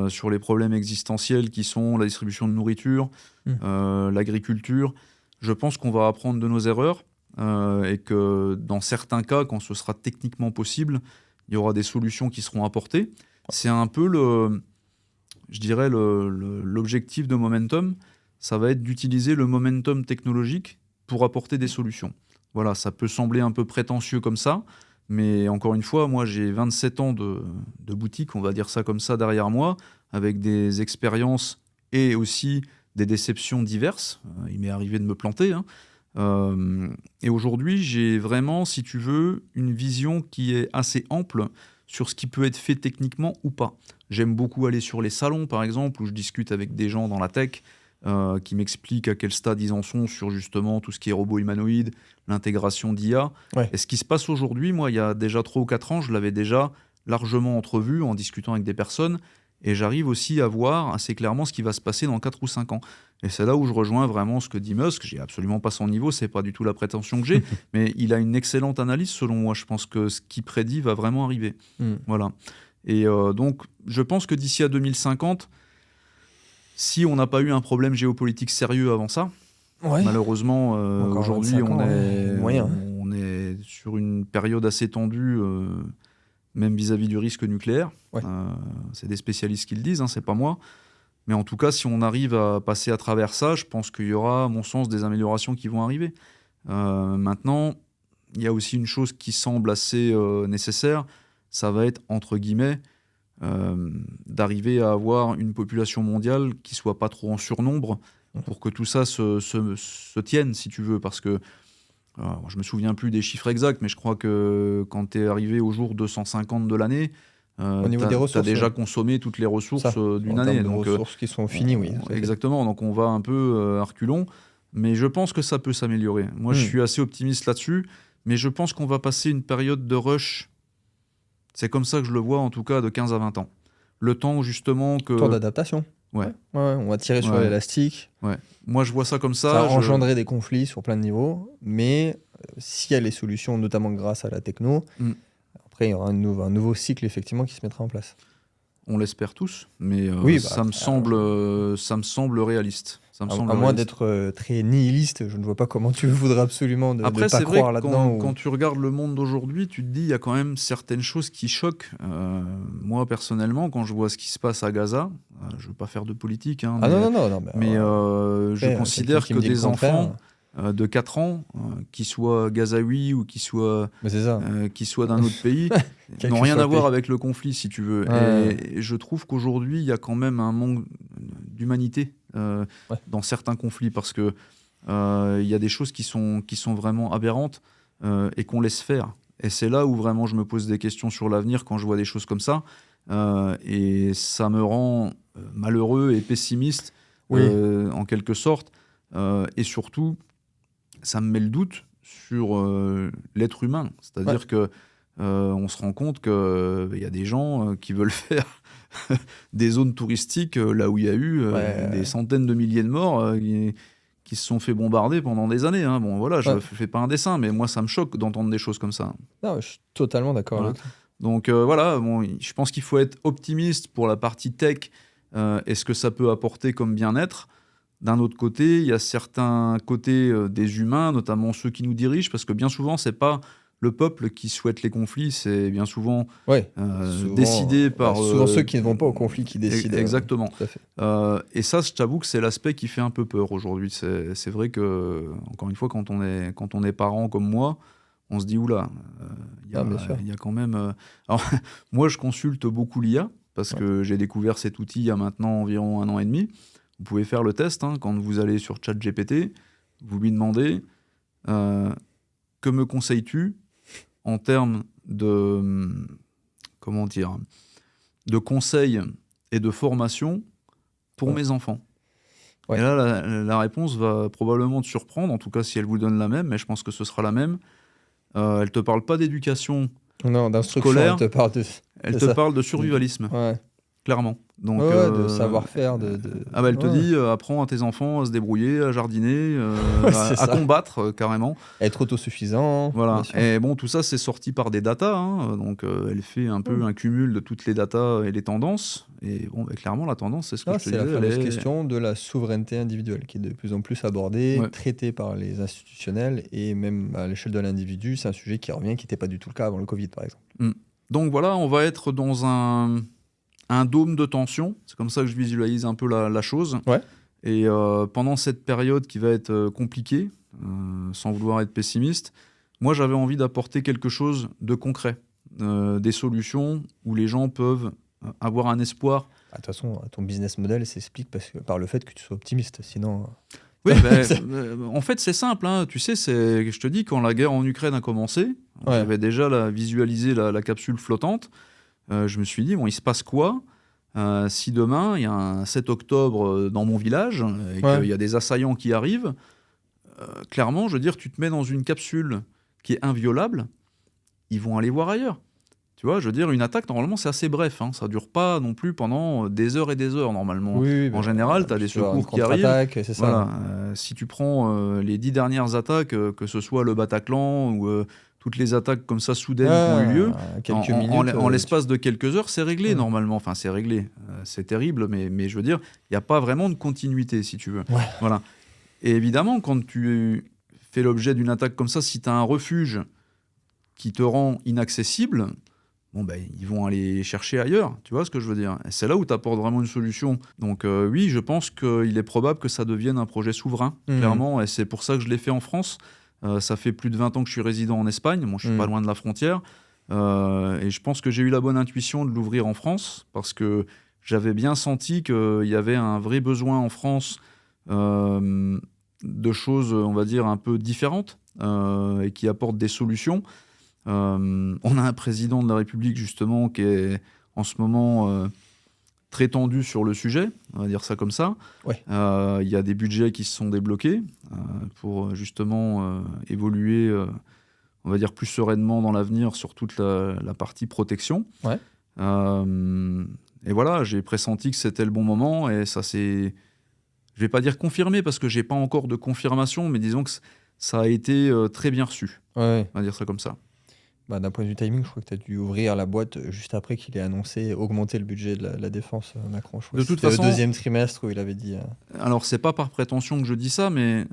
S1: sur les problèmes existentiels qui sont la distribution de nourriture, l'agriculture. Je pense qu'on va apprendre de nos erreurs et que dans certains cas, quand ce sera techniquement possible, il y aura des solutions qui seront apportées. C'est un peu l'objectif de Momentum. Ça va être d'utiliser le momentum technologique pour apporter des solutions. Voilà, ça peut sembler un peu prétentieux comme ça, mais encore une fois, moi j'ai 27 ans de boutique, on va dire ça comme ça, derrière moi, avec des expériences et aussi des déceptions diverses. Il m'est arrivé de me planter, hein. Et aujourd'hui, j'ai vraiment, si tu veux, une vision qui est assez ample sur ce qui peut être fait techniquement ou pas. J'aime beaucoup aller sur les salons, par exemple, où je discute avec des gens dans la tech, qui m'expliquent à quel stade ils en sont sur justement tout ce qui est robot humanoïde, l'intégration d'IA.
S2: Ouais.
S1: Et ce qui se passe aujourd'hui, moi, il y a déjà 3 ou 4 ans, je l'avais déjà largement entrevu en discutant avec des personnes, et j'arrive aussi à voir assez clairement ce qui va se passer dans 4 ou 5 ans. Et c'est là où je rejoins vraiment ce que dit Musk. J'ai absolument pas son niveau, c'est pas du tout la prétention que j'ai, mais il a une excellente analyse selon moi. Je pense que ce qu'il prédit va vraiment arriver. Voilà. Et donc, je pense que d'ici à 2050, si on n'a pas eu un problème géopolitique sérieux avant ça,
S2: Ouais.
S1: malheureusement,
S2: Encore
S1: aujourd'hui,
S2: 25 ans, moyen.
S1: on est sur une période assez tendue, même vis-à-vis du risque nucléaire.
S2: Ouais.
S1: C'est des spécialistes qui le disent, hein, c'est pas moi. Mais en tout cas, si on arrive à passer à travers ça, je pense qu'il y aura, à mon sens, des améliorations qui vont arriver. Maintenant, il y a aussi une chose qui semble assez nécessaire, ça va être, entre guillemets, d'arriver à avoir une population mondiale qui soit pas trop en surnombre pour que tout ça se tienne, si tu veux, parce que je me souviens plus des chiffres exacts, mais je crois que quand tu es arrivé au jour 250 de l'année,
S2: Au niveau des
S1: tu as
S2: ressources,
S1: déjà consommé toutes les ressources
S2: ça,
S1: d'une
S2: en
S1: année.
S2: termes de
S1: Donc,
S2: ressources qui sont finies, oui. tout à fait.
S1: exactement, donc on va un peu à reculons, mais je pense que ça peut s'améliorer. Moi, je suis assez optimiste là-dessus, mais je pense qu'on va passer une période de rush. C'est comme ça que je le vois, en tout cas, de 15 à 20 ans. Le temps, justement, que...
S2: Temps d'adaptation.
S1: Ouais.
S2: On va tirer sur
S1: Ouais.
S2: l'élastique.
S1: Ouais. Moi, je vois ça comme
S2: Ça
S1: ça.
S2: a engendré des conflits sur plein de niveaux, mais s'il y a les solutions, notamment grâce à la techno, après, il y aura un nouveau cycle, effectivement, qui se mettra en place.
S1: On l'espère tous, mais
S2: Oui,
S1: ça me semble réaliste. Ça me semble
S2: À moins
S1: réaliste.
S2: d'être très nihiliste, je ne vois pas comment tu voudrais absolument de
S1: Après,
S2: pas
S1: c'est vrai
S2: croire
S1: que
S2: là-dedans.
S1: quand tu regardes le monde d'aujourd'hui, tu te dis il y a quand même certaines choses qui choquent. Moi, personnellement, quand je vois ce qui se passe à Gaza, je ne veux pas faire de politique, hein,
S2: Ah
S1: mais,
S2: non,
S1: mais je considère
S2: quelqu'un qui
S1: que
S2: me dit le
S1: des
S2: contraire.
S1: enfants de 4 ans, qui soient gazaouis ou qui soient
S2: Mais c'est ça.
S1: d'un autre pays,
S2: Quel
S1: n'ont
S2: que
S1: rien
S2: soit
S1: à
S2: le
S1: voir
S2: pays.
S1: avec le conflit, si tu veux.
S2: Ouais.
S1: Et je trouve qu'aujourd'hui, il y a quand même un manque d'humanité dans certains conflits, parce que il y a des choses qui sont vraiment aberrantes et qu'on laisse faire. Et c'est là où vraiment je me pose des questions sur l'avenir quand je vois des choses comme ça. Et ça me rend malheureux et pessimiste,
S2: Oui.
S1: en quelque sorte. Et surtout, ça me met le doute sur l'être humain. C'est-à-dire que on se rend compte qu'il y a des gens qui veulent faire des zones touristiques là où il y a eu des centaines de milliers de morts qui se sont fait bombarder pendant des années. Hein. Bon, voilà, je ne fais pas un dessin, mais moi, ça me choque d'entendre des choses comme ça.
S2: Non, je suis totalement d'accord
S1: Voilà.
S2: avec toi.
S1: Donc voilà, bon, je pense qu'il faut être optimiste pour la partie tech et ce que ça peut apporter comme bien-être. D'un autre côté, il y a certains côtés des humains, notamment ceux qui nous dirigent, parce que bien souvent, c'est pas le peuple qui souhaite les conflits, c'est bien souvent,
S2: Souvent,
S1: décidé par...
S2: souvent ceux qui ne vont pas au conflit qui décident.
S1: Exactement.
S2: Tout à fait.
S1: Et ça, je t'avoue que c'est l'aspect qui fait un peu peur aujourd'hui. C'est vrai que, encore une fois, quand on est parent comme moi, on se dit, oula, il y a quand même... Alors, moi, je consulte beaucoup l'IA, parce que j'ai découvert cet outil il y a maintenant environ 1 an et demi. Vous pouvez faire le test, hein, quand vous allez sur ChatGPT, vous lui demandez « Que me conseilles-tu en termes de, comment dire, de conseils et de formation pour mes enfants ?» Et là, la réponse va probablement te surprendre, en tout cas si elle vous donne la même, mais je pense que ce sera la même. Elle ne te parle pas d'éducation
S2: Non, d'instruction,
S1: scolaire,
S2: elle te parle de...
S1: elle te parle de survivalisme.
S2: Ouais.
S1: clairement. Donc,
S2: de savoir-faire.
S1: Ah bah, elle te
S2: Ouais.
S1: dit, apprends à tes enfants à se débrouiller, à jardiner,
S2: C'est
S1: à
S2: ça.
S1: combattre carrément.
S2: Être autosuffisant.
S1: Voilà.
S2: Bien sûr.
S1: Et bon, tout ça, c'est sorti par des datas. Hein. Donc, elle fait un peu un cumul de toutes les datas et les tendances. Et bon, bah, clairement, la tendance, c'est ce que je te
S2: C'est la
S1: disais.
S2: fameuse
S1: elle est-
S2: question de la souveraineté individuelle qui est de plus en plus abordée,
S1: Ouais.
S2: traitée par les institutionnels et même à l'échelle de l'individu. C'est un sujet qui revient, qui n'était pas du tout le cas avant le Covid, par exemple.
S1: Donc voilà, on va être dans un dôme de tension. C'est comme ça que je visualise un peu la chose.
S2: Ouais.
S1: Et pendant cette période qui va être compliquée, sans vouloir être pessimiste, moi j'avais envie d'apporter quelque chose de concret, des solutions où les gens peuvent avoir un espoir.
S2: De toute façon, ton business model s'explique par le fait que tu sois optimiste. Sinon,
S1: Oui, en fait c'est simple. Hein. Tu sais, je te dis, quand la guerre en Ukraine a commencé,
S2: Ouais.
S1: j'avais déjà visualisé la capsule flottante. Je me suis dit, bon, il se passe quoi si demain, il y a un 7 octobre dans mon village et
S2: Ouais.
S1: qu'il y a des assaillants qui arrivent. Clairement, je veux dire, tu te mets dans une capsule qui est inviolable, ils vont aller voir ailleurs. Tu vois, je veux dire, une attaque, normalement, c'est assez bref. Hein. Ça ne dure pas non plus pendant des heures et des heures, normalement.
S2: oui,
S1: En général, tu as des
S2: tu vas avoir
S1: secours
S2: une
S1: qui arrivent.
S2: contre-attaque, c'est ça.
S1: Voilà. Si tu prends les 10 dernières attaques, que ce soit le Bataclan ou toutes les attaques comme ça soudaines qui ont eu lieu,
S2: quelques
S1: en
S2: minutes.
S1: l'espace de quelques heures, c'est réglé
S2: Ouais.
S1: normalement. Enfin, c'est réglé. C'est terrible, mais je veux dire, il n'y a pas vraiment de continuité, si tu veux.
S2: Ouais.
S1: Voilà. Et évidemment, quand tu fais l'objet d'une attaque comme ça, si tu as un refuge qui te rend inaccessible, bon, ben, ils vont aller chercher ailleurs. Tu vois ce que je veux dire? Et c'est là où tu apportes vraiment une solution. Donc oui, je pense qu'il est probable que ça devienne un projet souverain, clairement. Et c'est pour ça que je l'ai fait en France. Ça fait plus de 20 ans que je suis résident en Espagne. Moi, je suis pas loin de la frontière. Et je pense que j'ai eu la bonne intuition de l'ouvrir en France parce que j'avais bien senti qu'il y avait un vrai besoin en France de choses, on va dire, un peu différentes et qui apportent des solutions. On a un président de la République, justement, qui est en ce moment très tendu sur le sujet, on va dire ça comme ça.
S2: Ouais.
S1: Il y a des budgets qui se sont débloqués pour justement évoluer, on va dire, plus sereinement dans l'avenir sur toute la partie protection.
S2: Ouais.
S1: Et voilà, j'ai pressenti que c'était le bon moment et ça s'est, je vais pas dire confirmé parce que j'ai pas encore de confirmation, mais disons que ça a été très bien reçu.
S2: Ouais.
S1: On va dire ça comme ça.
S2: D'un point de vue timing, je crois que tu as dû ouvrir la boîte juste après qu'il ait annoncé augmenter le budget de la défense, Macron. Je crois
S1: De
S2: que
S1: toute
S2: c'était
S1: façon,
S2: le deuxième trimestre où il avait dit.
S1: Alors, c'est pas par prétention que je dis ça, mais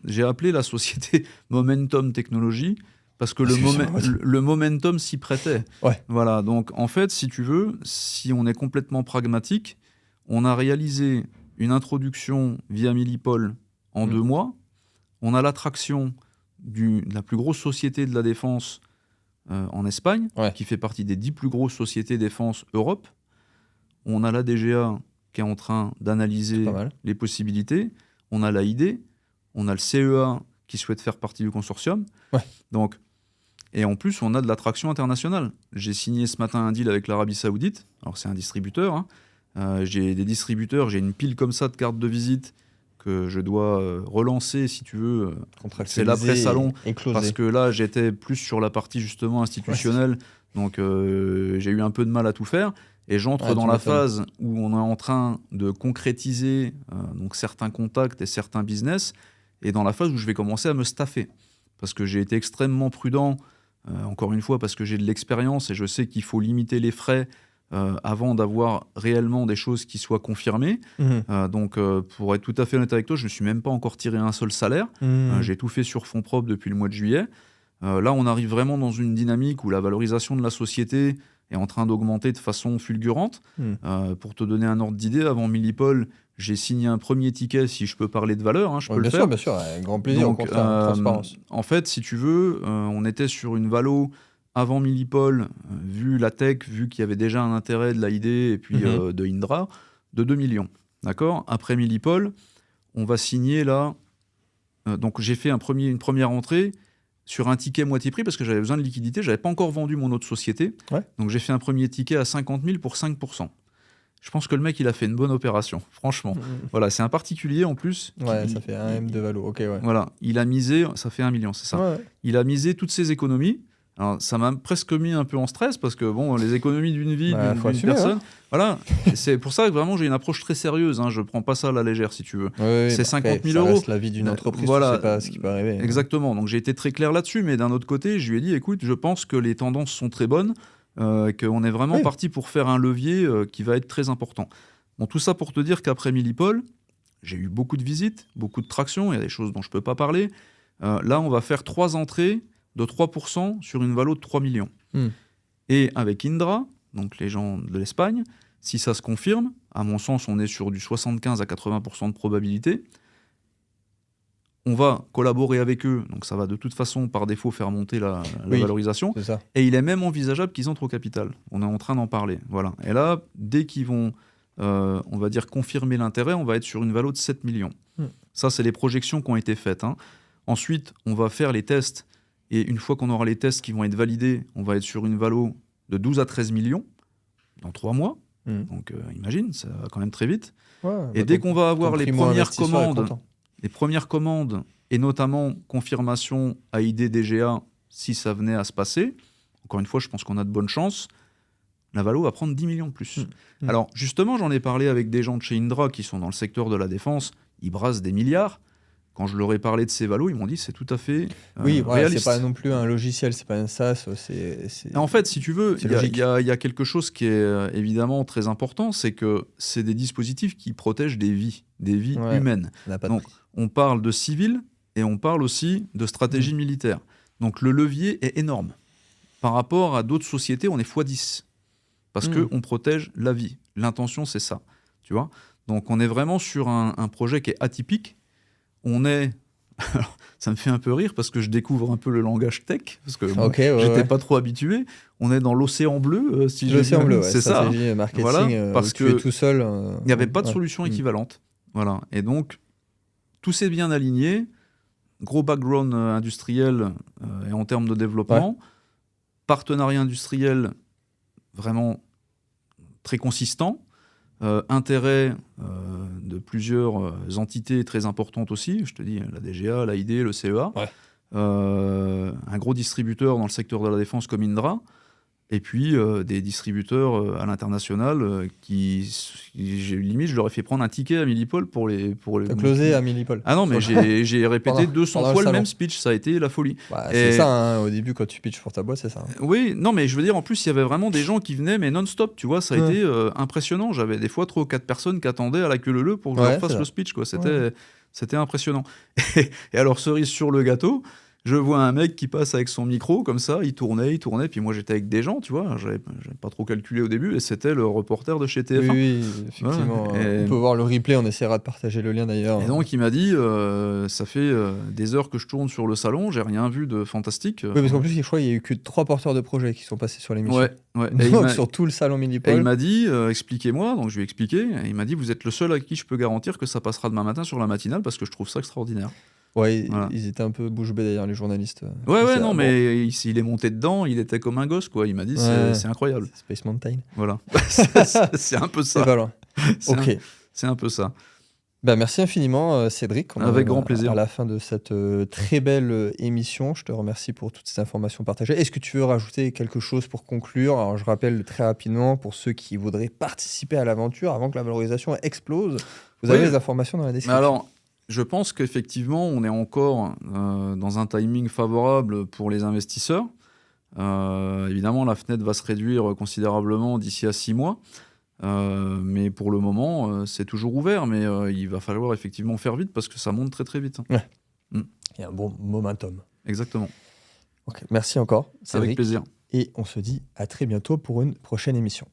S1: j'ai appelé la société Momentum Technology parce que le momentum s'y prêtait.
S2: Ouais.
S1: Voilà, donc en fait, si tu veux, si on est complètement pragmatique, on a réalisé une introduction via Millipol en 2 mois. On a l'attraction de la plus grosse société de la défense en Espagne, qui fait partie des 10 plus grosses sociétés défense Europe. On a la DGA qui est en train d'analyser les possibilités. On a l'AID, on a le CEA qui souhaite faire partie du consortium.
S2: Ouais.
S1: Donc, et en plus, on a de l'attraction internationale. J'ai signé ce matin un deal avec l'Arabie Saoudite. Alors, c'est un distributeur. Hein. J'ai des distributeurs, j'ai une pile comme ça de cartes de visite que je dois relancer, si tu veux. C'est l'après-salon. Parce que là, j'étais plus sur la partie justement institutionnelle. Donc, j'ai eu un peu de mal à tout faire. Et j'entre dans la phase où on est en train de concrétiser donc certains contacts et certains business, et dans la phase où je vais commencer à me staffer. Parce que j'ai été extrêmement prudent, encore une fois, parce que j'ai de l'expérience et je sais qu'il faut limiter les frais avant d'avoir réellement des choses qui soient confirmées. Donc, pour être tout à fait honnête avec toi, je ne me suis même pas encore tiré un seul salaire. J'ai tout fait sur fonds propres depuis le mois de juillet. Là, on arrive vraiment dans une dynamique où la valorisation de la société est en train d'augmenter de façon fulgurante. Pour te donner un ordre d'idée, avant Millipol, j'ai signé un premier ticket, si je peux parler de valeur, hein, je peux le faire.
S2: Bien sûr, avec grand plaisir,
S1: donc,
S2: au contraire, transparence.
S1: En fait, si tu veux, on était sur une valo avant Millipol, vu la tech, vu qu'il y avait déjà un intérêt de l'AID et puis de Indra, de 2 millions. D'accord ? Après Millipol, on va signer là... donc j'ai fait une première entrée sur un ticket moitié prix parce que j'avais besoin de liquidité. Je n'avais pas encore vendu mon autre société. Donc j'ai fait un premier ticket à 50 000 pour 5%. Je pense que le mec, il a fait une bonne opération, franchement. Voilà, c'est un particulier en plus.
S2: Ça fait 1 M de valo.
S1: Voilà, il a misé, ça fait 1 million, c'est ça. Il a misé toutes ses économies Alors, ça m'a presque mis un peu en stress parce que bon, les économies d'une vie,
S2: Faut
S1: d'une
S2: assumer,
S1: personne, voilà. C'est pour ça que vraiment j'ai une approche très sérieuse. Je prends pas ça à la légère, si tu veux.
S2: Oui,
S1: C'est
S2: bah
S1: 50
S2: après,
S1: 000
S2: ça
S1: euros.
S2: reste la vie d'une entreprise,
S1: Voilà,
S2: tu sais pas ce qui peut arriver.
S1: exactement. Donc j'ai été très clair là-dessus, mais d'un autre côté, je lui ai dit, écoute, je pense que les tendances sont très bonnes, qu'on est vraiment
S2: Oui.
S1: parti pour faire un levier qui va être très important. Bon, tout ça pour te dire qu'après Millipol, j'ai eu beaucoup de visites, beaucoup de traction. Il y a des choses dont je peux pas parler. Là, on va faire 3 entrées de 3% sur une valo de 3 millions. Et avec Indra, donc les gens de l'Espagne, si ça se confirme, à mon sens, on est sur du 75 à 80% de probabilité. On va collaborer avec eux, donc ça va de toute façon, par défaut, faire monter la valorisation.
S2: C'est ça.
S1: Et il est même envisageable qu'ils entrent au capital. On est en train d'en parler. Voilà. Et là, dès qu'ils vont, on va dire, confirmer l'intérêt, on va être sur une valo de 7 millions. Ça, c'est les projections qui ont été faites. Ensuite, on va faire les tests. Et une fois qu'on aura les tests qui vont être validés, on va être sur une valo de 12 à 13 millions dans 3 mois. Donc, imagine, ça va quand même très vite. Et dès qu'on va avoir les premières commandes, et notamment confirmation AID DGA, si ça venait à se passer, encore une fois, je pense qu'on a de bonnes chances, la valo va prendre 10 millions de plus. Alors, justement, j'en ai parlé avec des gens de chez Indra qui sont dans le secteur de la défense, ils brassent des milliards. Quand je leur ai parlé de ces valos, ils m'ont dit c'est tout à fait réaliste.
S2: C'est pas non plus un logiciel, c'est pas un SaaS.
S1: En fait, si tu veux, il y a quelque chose qui est évidemment très important, c'est que c'est des dispositifs qui protègent des vies humaines. Donc, on parle de civil et on parle aussi de stratégie militaire. Donc, le levier est énorme. Par rapport à d'autres sociétés, on est x10 parce qu'on protège la vie. L'intention, c'est ça. Tu vois. Donc, on est vraiment sur un projet qui est atypique. On est... Alors, ça me fait un peu rire parce que je découvre un peu le langage tech, parce que j'étais pas trop habitué. On est dans l'océan bleu, si
S2: l'océan bleu,
S1: c'est ça.
S2: Marketing,
S1: voilà, parce que
S2: tu es tout seul.
S1: Il n'y avait pas de solution équivalente. Voilà. Et donc, tout s'est bien aligné. Gros background industriel et en termes de développement. Partenariat industriel vraiment très consistant. Intérêt de plusieurs entités très importantes aussi, je te dis la DGA, l'AID, le CEA, un gros distributeur dans le secteur de la défense comme Indra, et puis des distributeurs à l'international limite je leur ai fait prendre un ticket à Millipol pour les
S2: T'as closé à Millipol.
S1: Ah non, mais j'ai répété 200 fois le même speech, ça a été la folie.
S2: C'est ça, au début quand tu pitches pour ta boîte, c'est ça.
S1: Oui, non, mais je veux dire, en plus, il y avait vraiment des gens qui venaient, mais non-stop, tu vois, ça a été impressionnant. J'avais des fois 3 ou 4 personnes qui attendaient à la queue leu pour que je leur fasse le speech, quoi. C'était impressionnant. Et alors, cerise sur le gâteau, je vois un mec qui passe avec son micro, comme ça, il tournait, puis moi j'étais avec des gens, tu vois, j'avais pas trop calculé au début, et c'était le reporter de chez TF1.
S2: Oui, effectivement. On peut voir le replay, on essaiera de partager le lien d'ailleurs.
S1: Et donc il m'a dit, ça fait des heures que je tourne sur le salon, j'ai rien vu de fantastique.
S2: Oui, parce qu'en plus, je crois qu'il y a eu que 3 porteurs de projets qui sont passés sur l'émission.
S1: Ouais.
S2: Donc, sur tout le salon Millipol.
S1: Et il m'a dit, expliquez-moi, donc je lui ai expliqué, et il m'a dit, vous êtes le seul à qui je peux garantir que ça passera demain matin sur la matinale, parce que je trouve ça extraordinaire.
S2: Ouais, ils étaient un peu bouche bée d'ailleurs, les journalistes.
S1: Non, mais il est monté dedans, il était comme un gosse, quoi. Il m'a dit, c'est incroyable.
S2: Space Mountain.
S1: Voilà. C'est un peu ça.
S2: C'est pas loin. Ok.
S1: C'est un peu ça.
S2: Merci infiniment, Cédric.
S1: Avec grand plaisir.
S2: À la fin de cette très belle émission, je te remercie pour toutes ces informations partagées. Est-ce que tu veux rajouter quelque chose pour conclure ? Alors, je rappelle très rapidement, pour ceux qui voudraient participer à l'aventure avant que la valorisation explose, vous avez les informations dans la description.
S1: Alors, je pense qu'effectivement, on est encore dans un timing favorable pour les investisseurs. Évidemment, la fenêtre va se réduire considérablement d'ici à 6 mois. Mais pour le moment, c'est toujours ouvert. Mais il va falloir effectivement faire vite parce que ça monte très très vite.
S2: Il y a un bon momentum.
S1: Exactement.
S2: Merci encore, Cédric.
S1: Avec plaisir.
S2: Et on se dit à très bientôt pour une prochaine émission.